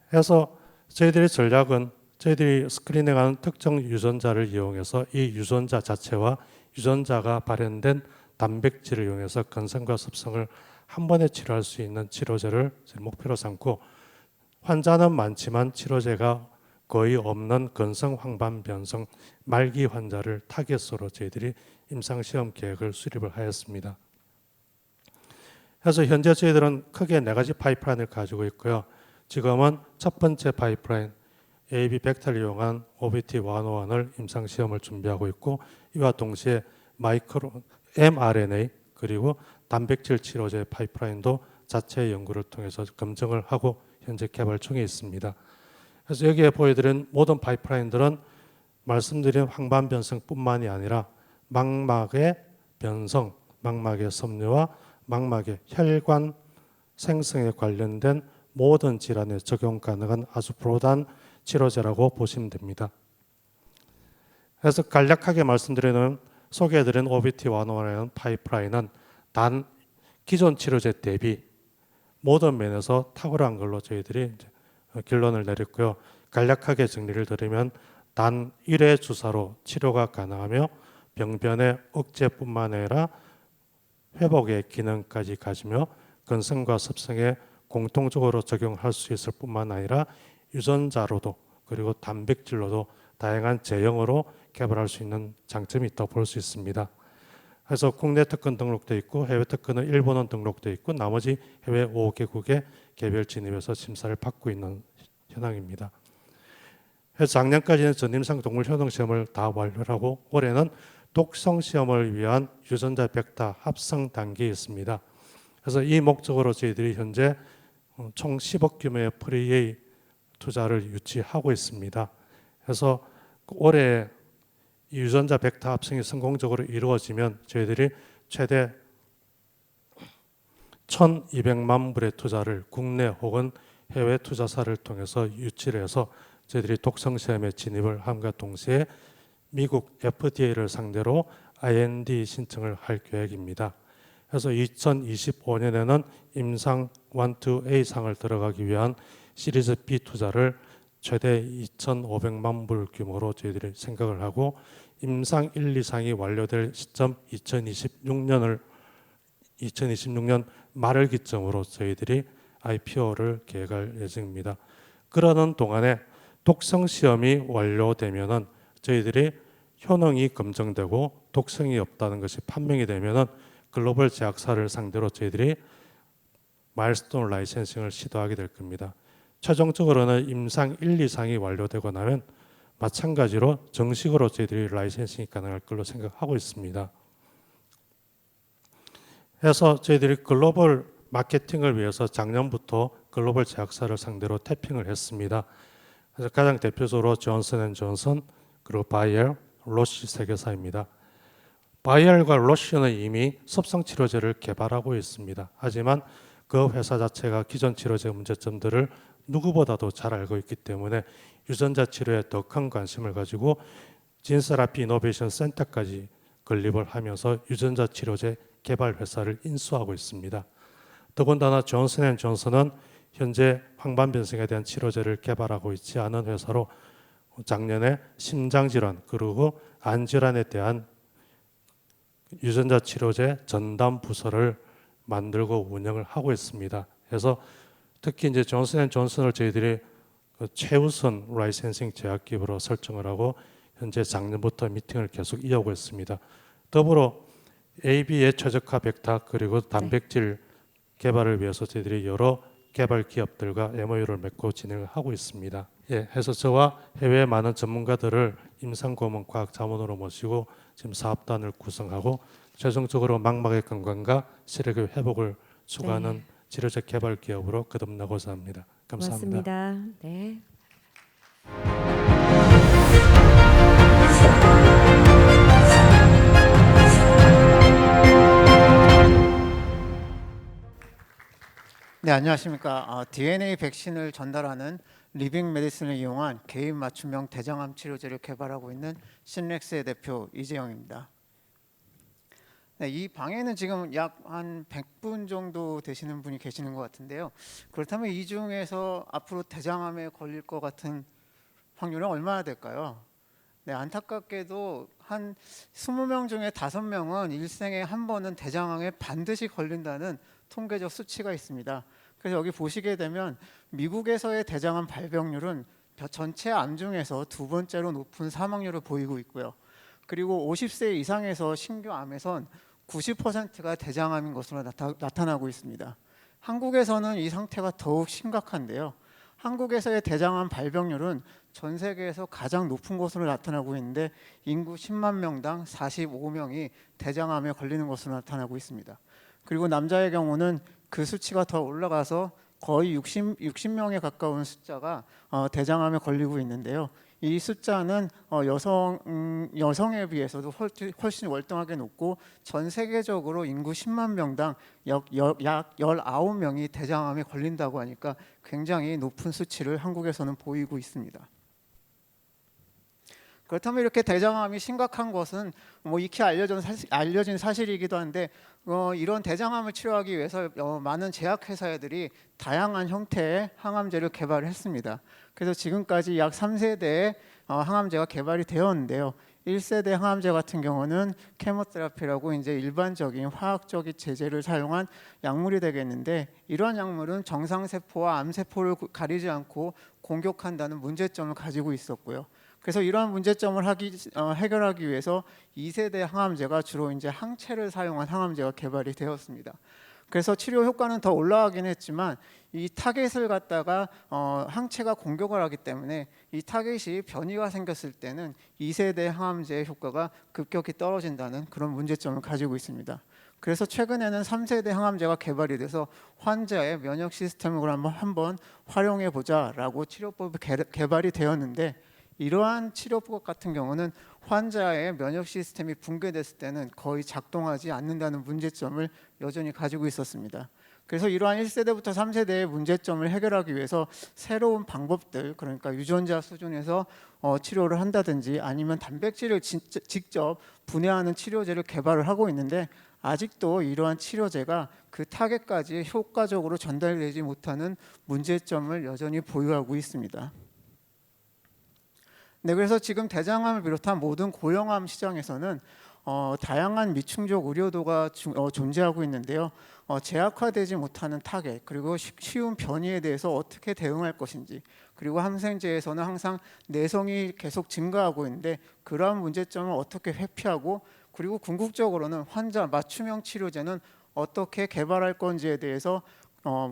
그래서 저희들의 전략은 저희들이 스크리닝하는 특정 유전자를 이용해서 이 유전자 자체와 유전자가 발현된 단백질을 이용해서 건성과 습성을 한 번에 치료할 수 있는 치료제를 목표로 삼고 환자는 많지만 치료제가 거의 없는 건성 황반변성 말기 환자를 타겟으로 저희들이 임상시험 계획을 수립을 하였습니다. 그래서 현재 저희들은 크게 4가지 파이프라인을 가지고 있고요. 지금은 첫 번째 파이프라인 AB 벡터를 이용한 OBT101을 임상시험을 준비하고 있고 이와 동시에 mRNA 그리고 단백질 치료제 파이프라인도 자체 연구를 통해서 검증을 하고 현재 개발 중에 있습니다. 그래서 여기에 보여드린 모든 파이프라인들은 말씀드린 황반변성뿐만이 아니라 망막의 변성, 망막의 섬유와 망막의 혈관 생성에 관련된 모든 질환에 적용 가능한 아주 브로드한 치료제라고 보시면 됩니다. 그래서 간략하게 말씀드리는 소개해드린 OBT101 파이프라인은 단 기존 치료제 대비 모든 면에서 탁월한 걸로 저희들이 이제 결론을 내렸고요. 간략하게 정리를 드리면 단 1회 주사로 치료가 가능하며 병변의 억제뿐만 아니라 회복의 기능까지 가지며 건성과 습성에 공통적으로 적용할 수 있을 뿐만 아니라 유전자로도 그리고 단백질로도 다양한 제형으로 개발할 수 있는 장점이 있다고 볼 수 있습니다. 그래서 국내 특허 등록돼 있고 해외 특허는 일본은 등록돼 있고 나머지 해외 5개국의 개별 진입에서 심사를 받고 있는 현황입니다. 그래서 작년까지는 전임상 동물 효능 시험을 다 완료하고 올해는 독성 시험을 위한 유전자 벡터 합성 단계에 있습니다. 그래서 이 목적으로 저희들이 현재 총 10억 규모의 프리A 투자를 유치하고 있습니다. 그래서 올해 이 유전자 벡터 합성이 성공적으로 이루어지면 저희들이 최대 1,200만 불의 투자를 국내 혹은 해외 투자사를 통해서 유치를 해서 저희들이 독성 시험에 진입을 함과 동시에 미국 FDA를 상대로 IND 신청을 할 계획입니다. 그래서 2025년에는 임상 1, 2A상을 들어가기 위한 시리즈 B 투자를 최대 2,500만 불 규모로 저희들이 생각을 하고 임상 1, 2상이 완료될 시점 2026년 말을 기점으로 저희들이 IPO를 계획할 예정입니다. 그러는 동안에 독성 시험이 완료되면은 저희들이 효능이 검증되고 독성이 없다는 것이 판명이 되면은 글로벌 제약사를 상대로 저희들이 마일스톤 라이센싱을 시도하게 될 겁니다. 최종적으로는 임상 1, 2상이 완료되고 나면 마찬가지로 정식으로 저희들이 라이센싱이 가능할 걸로 생각하고 있습니다. 그래서 저희들이 글로벌 마케팅을 위해서 작년부터 글로벌 제약사를 상대로 태핑을 했습니다. 그래서 가장 대표적으로 존슨앤존슨, 그리고 바이엘, 로시 세 개사입니다. 바이엘과 로시는 이미 섭성 치료제를 개발하고 있습니다. 하지만 그 회사 자체가 기존 치료제 문제점들을 누구보다도 잘 알고 있기 때문에 유전자 치료에 더 큰 관심을 가지고 진세라피 이노베이션 센터까지 건립을 하면서 유전자 치료제 개발 회사를 인수하고 있습니다. 더군다나 존슨앤존슨은 현재 황반변성에 대한 치료제를 개발하고 있지 않은 회사로 작년에 심장질환 그리고 안질환에 대한 유전자 치료제 전담 부서를 만들고 운영을 하고 있습니다. 그래서 특히 이제 존슨앤존슨을 저희들이 최우선 라이센싱 제약 기업으로 설정을 하고 현재 작년부터 미팅을 계속 이어오고 있습니다. 더불어 AB의 최적화 백탁 그리고 단백질 개발을 위해서 저희들이 여러 개발 기업들과 MOU를 맺고 진행을 하고 있습니다. 예, 해서 저와 해외 많은 전문가들을 임상고문 과학 자문으로 모시고 지금 사업단을 구성하고 최종적으로 망막의 건강과 시력의 회복을 추구하는 치료제 개발 기업으로 거듭나고자 합니다. 감사합니다. 고맙습니다. 네. 네, 안녕하십니까. DNA 백신을 전달하는 리빙 메디슨을 이용한 개인 맞춤형 대장암 치료제를 개발하고 있는 신렉스의 대표 이재영입니다. 네, 이 방에는 지금 약 한 100분 정도 되시는 분이 계시는 것 같은데요. 그렇다면 이 중에서 앞으로 대장암에 걸릴 것 같은 확률은 얼마나 될까요? 네, 안타깝게도 한 20명 중에 5명은 일생에 한 번은 대장암에 반드시 걸린다는 통계적 수치가 있습니다. 그래서 여기 보시게 되면 미국에서의 대장암 발병률은 전체 암 중에서 두 번째로 높은 사망률을 보이고 있고요. 그리고 50세 이상에서 신규 암에선 90%가 대장암인 것으로 나타나고 있습니다. 한국에서는 이 상태가 더욱 심각한데요. 한국에서의 대장암 발병률은 전 세계에서 가장 높은 것으로 나타나고 있는데 인구 10만 명당 45명이 대장암에 걸리는 것으로 나타나고 있습니다. 그리고 남자의 경우는 그 수치가 더 올라가서 거의 60명에 가까운 숫자가 대장암에 걸리고 있는데요. 이 숫자는 여성에 비해서도 훨씬 월등하게 높고 전 세계적으로 인구 10만 명당 약 19명이 대장암에 걸린다고 하니까 굉장히 높은 수치를 한국에서는 보이고 있습니다. 그렇다면 이렇게 대장암이 심각한 것은 뭐 익히 알려진 사실이기도 한데 이런 대장암을 치료하기 위해서 많은 제약회사들이 다양한 형태의 항암제를 개발했습니다. 그래서 지금까지 약 3세대의 항암제가 개발이 되었는데요. 1세대 항암제 같은 경우는 케모테라피라고 이제 일반적인 화학적인 제제를 사용한 약물이 되겠는데 이러한 약물은 정상세포와 암세포를 가리지 않고 공격한다는 문제점을 가지고 있었고요. 그래서 이러한 문제점을 해결하기 위해서 2세대 항암제가 주로 이제 항체를 사용한 항암제가 개발이 되었습니다. 그래서 치료 효과는 더 올라가긴 했지만 이 타겟을 갖다가 항체가 공격을 하기 때문에 이 타겟이 변이가 생겼을 때는 2세대 항암제의 효과가 급격히 떨어진다는 그런 문제점을 가지고 있습니다. 그래서 최근에는 3세대 항암제가 개발이 돼서 환자의 면역 시스템을 한번 활용해 보자라고 치료법이 개발이 되었는데 이러한 치료법 같은 경우는 환자의 면역 시스템이 붕괴됐을 때는 거의 작동하지 않는다는 문제점을 여전히 가지고 있었습니다. 그래서 이러한 1세대부터 3세대의 문제점을 해결하기 위해서 새로운 방법들, 그러니까 유전자 수준에서 치료를 한다든지 아니면 단백질을 직접 분해하는 치료제를 개발을 하고 있는데 아직도 이러한 치료제가 그 타겟까지 효과적으로 전달되지 못하는 문제점을 여전히 보유하고 있습니다. 네, 그래서 지금 대장암을 비롯한 모든 고령암 시장에서는 다양한 미충족 의료도가 존재하고 있는데요. 제약화되지 못하는 타겟 그리고 쉬운 변이에 대해서 어떻게 대응할 것인지 그리고 항생제에서는 항상 내성이 계속 증가하고 있는데 그러한 문제점을 어떻게 회피하고 그리고 궁극적으로는 환자 맞춤형 치료제는 어떻게 개발할 건지에 대해서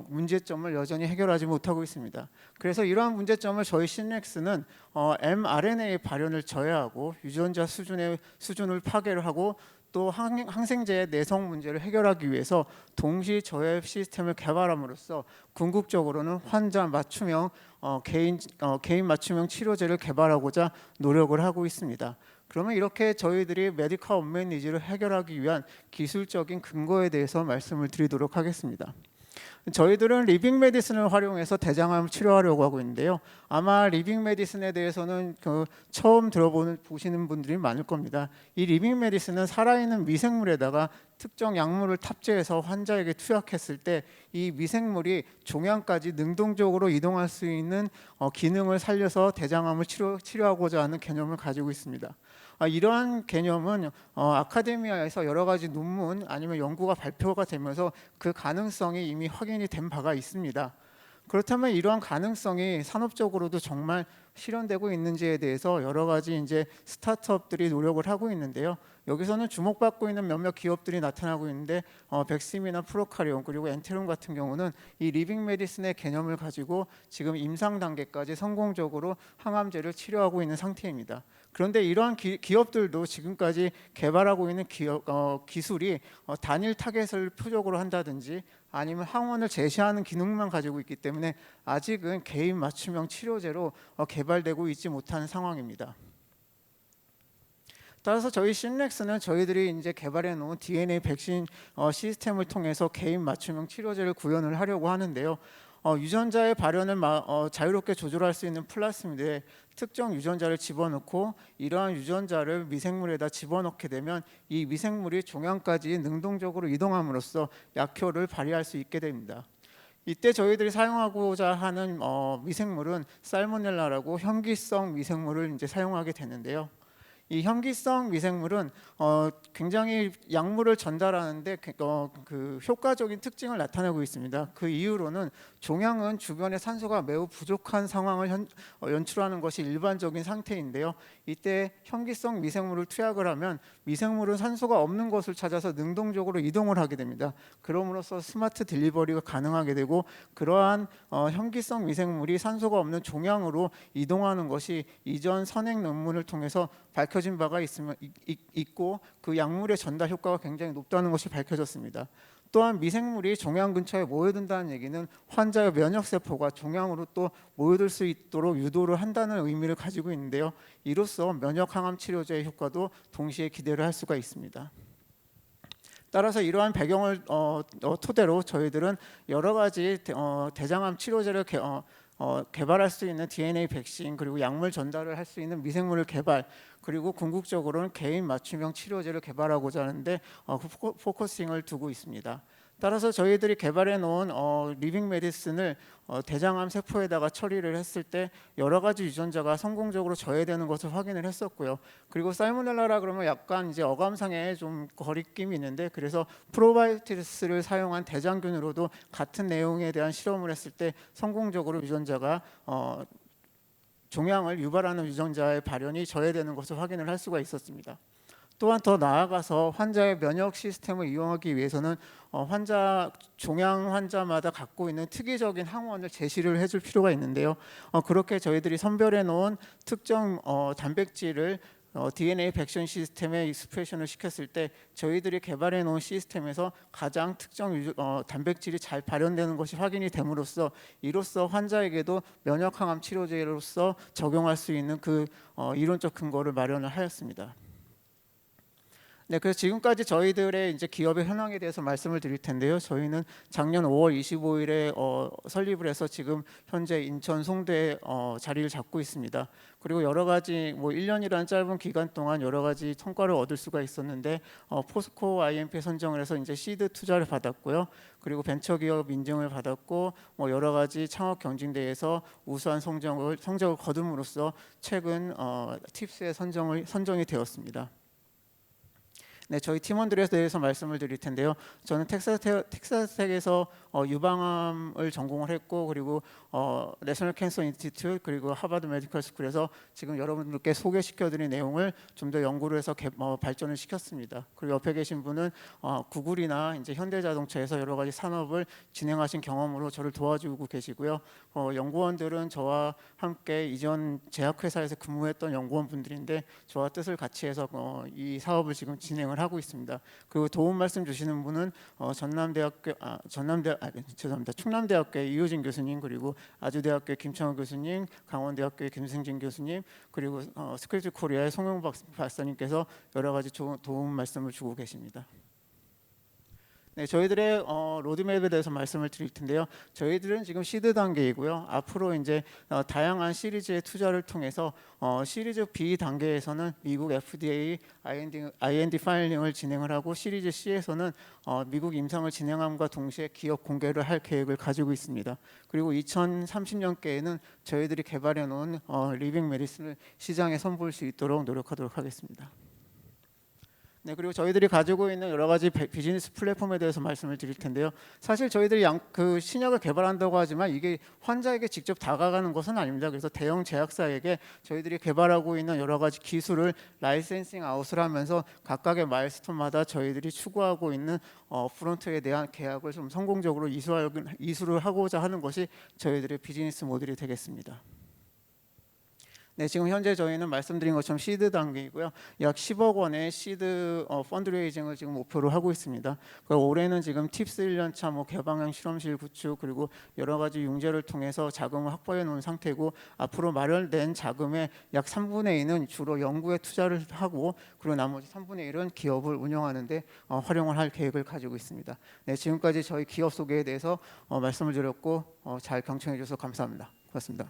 문제점을 여전히 해결하지 못하고 있습니다. 그래서 이러한 문제점을 저희 신넥스는 mRNA 발현을 저해하고 유전자 수준을 파괴를 하고 또 항생제의 내성 문제를 해결하기 위해서 동시 저해 시스템을 개발함으로써 궁극적으로는 환자 맞춤형 개인 맞춤형 치료제를 개발하고자 노력을 하고 있습니다. 그러면 이렇게 저희들이 메디컬 언메이트 니즈를 해결하기 위한 기술적인 근거에 대해서 말씀을 드리도록 하겠습니다. 저희들은 리빙 메디슨을 활용해서 대장암을 치료하려고 하고 있는데요. 아마 리빙 메디슨에 대해서는 처음 보시는 분들이 많을 겁니다. 이 리빙 메디슨은 살아있는 미생물에다가 특정 약물을 탑재해서 환자에게 투약했을 때 이 미생물이 종양까지 능동적으로 이동할 수 있는 기능을 살려서 대장암을 치료하고자 하는 개념을 가지고 있습니다. 이러한 개념은 아카데미아에서 여러 가지 논문 아니면 연구가 발표가 되면서 그 가능성이 이미 확인이 된 바가 있습니다. 그렇다면 이러한 가능성이 산업적으로도 정말 실현되고 있는지에 대해서 여러 가지 이제 스타트업들이 노력을 하고 있는데요. 여기서는 주목받고 있는 몇몇 기업들이 나타나고 있는데 백심이나 프로카리온 그리고 엔테룸 같은 경우는 이 리빙 메디슨의 개념을 가지고 지금 임상 단계까지 성공적으로 항암제를 치료하고 있는 상태입니다. 그런데 이러한 기업들도 지금까지 개발하고 있는 기술이 단일 타겟을 표적으로 한다든지 아니면 항원을 제시하는 기능만 가지고 있기 때문에 아직은 개인 맞춤형 치료제로 개발되고 있지 못한 상황입니다. 따라서 저희 신넥스는 저희들이 이제 개발해 놓은 DNA 백신 시스템을 통해서 개인 맞춤형 치료제를 구현을 하려고 하는데요. 유전자의 발현을 자유롭게 조절할 수 있는 플라스미드에 특정 유전자를 집어넣고 이러한 유전자를 미생물에다 집어넣게 되면 이 미생물이 종양까지 능동적으로 이동함으로써 약효를 발휘할 수 있게 됩니다. 이때 저희들이 사용하고자 하는 미생물은 살모넬라라고 현기성 미생물을 이제 사용하게 되는데요. 이 현기성 미생물은 굉장히 약물을 전달하는데 그 효과적인 특징을 나타내고 있습니다. 그 이유로는 종양은 주변에 산소가 매우 부족한 상황을 연출하는 것이 일반적인 상태인데요. 이때 현기성 미생물을 투약을 하면 미생물은 산소가 없는 곳을 찾아서 능동적으로 이동을 하게 됩니다. 그럼으로써 스마트 딜리버리가 가능하게 되고 그러한 현기성 미생물이 산소가 없는 종양으로 이동하는 것이 이전 선행 논문을 통해서 밝혀진 바가 있고 그 약물의 전달 효과가 굉장히 높다는 것이 밝혀졌습니다. 또한 미생물이 종양 근처에 모여든다는 얘기는 환자의 면역세포가 종양으로 또 모여들 수 있도록 유도를 한다는 의미를 가지고 있는데요. 이로써 면역항암 치료제의 효과도 동시에 기대를 할 수가 있습니다. 따라서 이러한 배경을 토대로 저희들은 여러 가지 대장암 치료제를 개발할 수 있는 DNA 백신 그리고 약물 전달을 할 수 있는 미생물을 개발 그리고 궁극적으로는 개인 맞춤형 치료제를 개발하고자 하는데 포커싱을 두고 있습니다. 따라서 저희들이 개발해 놓은 리빙 메디슨을 대장암 세포에다가 처리를 했을 때 여러 가지 유전자가 성공적으로 저해되는 것을 확인을 했었고요. 그리고 살모넬라라 그러면 약간 이제 어감상에 좀 거리낌이 있는데 그래서 프로바이오티스를 사용한 대장균으로도 같은 내용에 대한 실험을 했을 때 성공적으로 유전자가 종양을 유발하는 유전자의 발현이 저해되는 것을 확인을 할 수가 있었습니다. 또한 더 나아가서 환자의 면역 시스템을 이용하기 위해서는 종양 환자마다 갖고 있는 특이적인 항원을 제시를 해줄 필요가 있는데요. 그렇게 저희들이 선별해 놓은 특정 단백질을 DNA 백신 시스템에 익스프레션을 시켰을 때 저희들이 개발해 놓은 시스템에서 가장 특정 단백질이 잘 발현되는 것이 확인이 됨으로써 이로써 환자에게도 면역 항암 치료제로서 적용할 수 있는 그 이론적 근거를 마련을 하였습니다. 네, 그래서 지금까지 저희들의 이제 기업의 현황에 대해서 말씀을 드릴 텐데요. 저희는 작년 5월 25일에 설립을 해서 지금 현재 인천 송도에 자리를 잡고 있습니다. 그리고 여러 가지 1년이라는 짧은 기간 동안 여러 가지 성과를 얻을 수가 있었는데 포스코 IMP 선정을 해서 이제 시드 투자를 받았고요. 그리고 벤처기업 인증을 받았고 여러 가지 창업 경진대회에서 우수한 성적을 거둠으로써 최근 팁스에 선정이 되었습니다. 네, 저희 팀원들에 대해서 말씀을 드릴 텐데요. 저는 텍사스텍에서 유방암을 전공을 했고, 그리고 내셔널 캔서 인스티튜트 그리고 하버드 메디컬 스쿨에서 지금 여러분들께 소개시켜드린 내용을 좀 더 연구를 해서 발전을 시켰습니다. 그리고 옆에 계신 분은 구글이나 이제 현대자동차에서 여러 가지 산업을 진행하신 경험으로 저를 도와주고 계시고요. 연구원들은 저와 함께 이전 제약회사에서 근무했던 연구원분들인데 저와 뜻을 같이 해서 이 사업을 지금 진행을 하고 있습니다. 그리고 도움 말씀 주시는 분은 충남대학교의 이효진 교수님, 그리고 아주대학교의 김창호 교수님, 강원대학교의 김승진 교수님, 그리고 스크립트 코리아의 송영 박사님께서 여러 가지 도움 말씀을 주고 계십니다. 네, 저희들의 로드맵에 대해서 말씀을 드릴 텐데요. 저희들은 지금 시드 단계이고요. 앞으로 이제 다양한 시리즈의 투자를 통해서 시리즈 B 단계에서는 미국 FDA IND 파일링을 진행을 하고, 시리즈 C에서는 미국 임상을 진행함과 동시에 기업 공개를 할 계획을 가지고 있습니다. 그리고 2030년께에는 저희들이 개발해 놓은 리빙 메디슨을 시장에 선보일 수 있도록 노력하도록 하겠습니다. 네, 그리고 저희들이 가지고 있는 여러 가지 비즈니스 플랫폼에 대해서 말씀을 드릴 텐데요. 사실 저희들이 그 신약을 개발한다고 하지만 이게 환자에게 직접 다가가는 것은 아닙니다. 그래서 대형 제약사에게 저희들이 개발하고 있는 여러 가지 기술을 라이센싱 아웃을 하면서 각각의 마일스톤마다 저희들이 추구하고 있는 프론트에 대한 계약을 좀 성공적으로 이수를 하고자 하는 것이 저희들의 비즈니스 모델이 되겠습니다. 네, 지금 현재 저희는 말씀드린 것처럼 시드 단계이고요. 약 10억 원의 시드 펀드레이징을 지금 목표로 하고 있습니다. 올해는 지금 팁스 1년차, 개방형 실험실 구축, 그리고 여러 가지 융제를 통해서 자금을 확보해 놓은 상태고, 앞으로 마련된 자금의 약 3분의 2는 주로 연구에 투자를 하고, 그리고 나머지 3분의 1은 기업을 운영하는 데 활용을 할 계획을 가지고 있습니다. 네, 지금까지 저희 기업 소개에 대해서 말씀을 드렸고 잘 경청해 주셔서 감사합니다. 고맙습니다.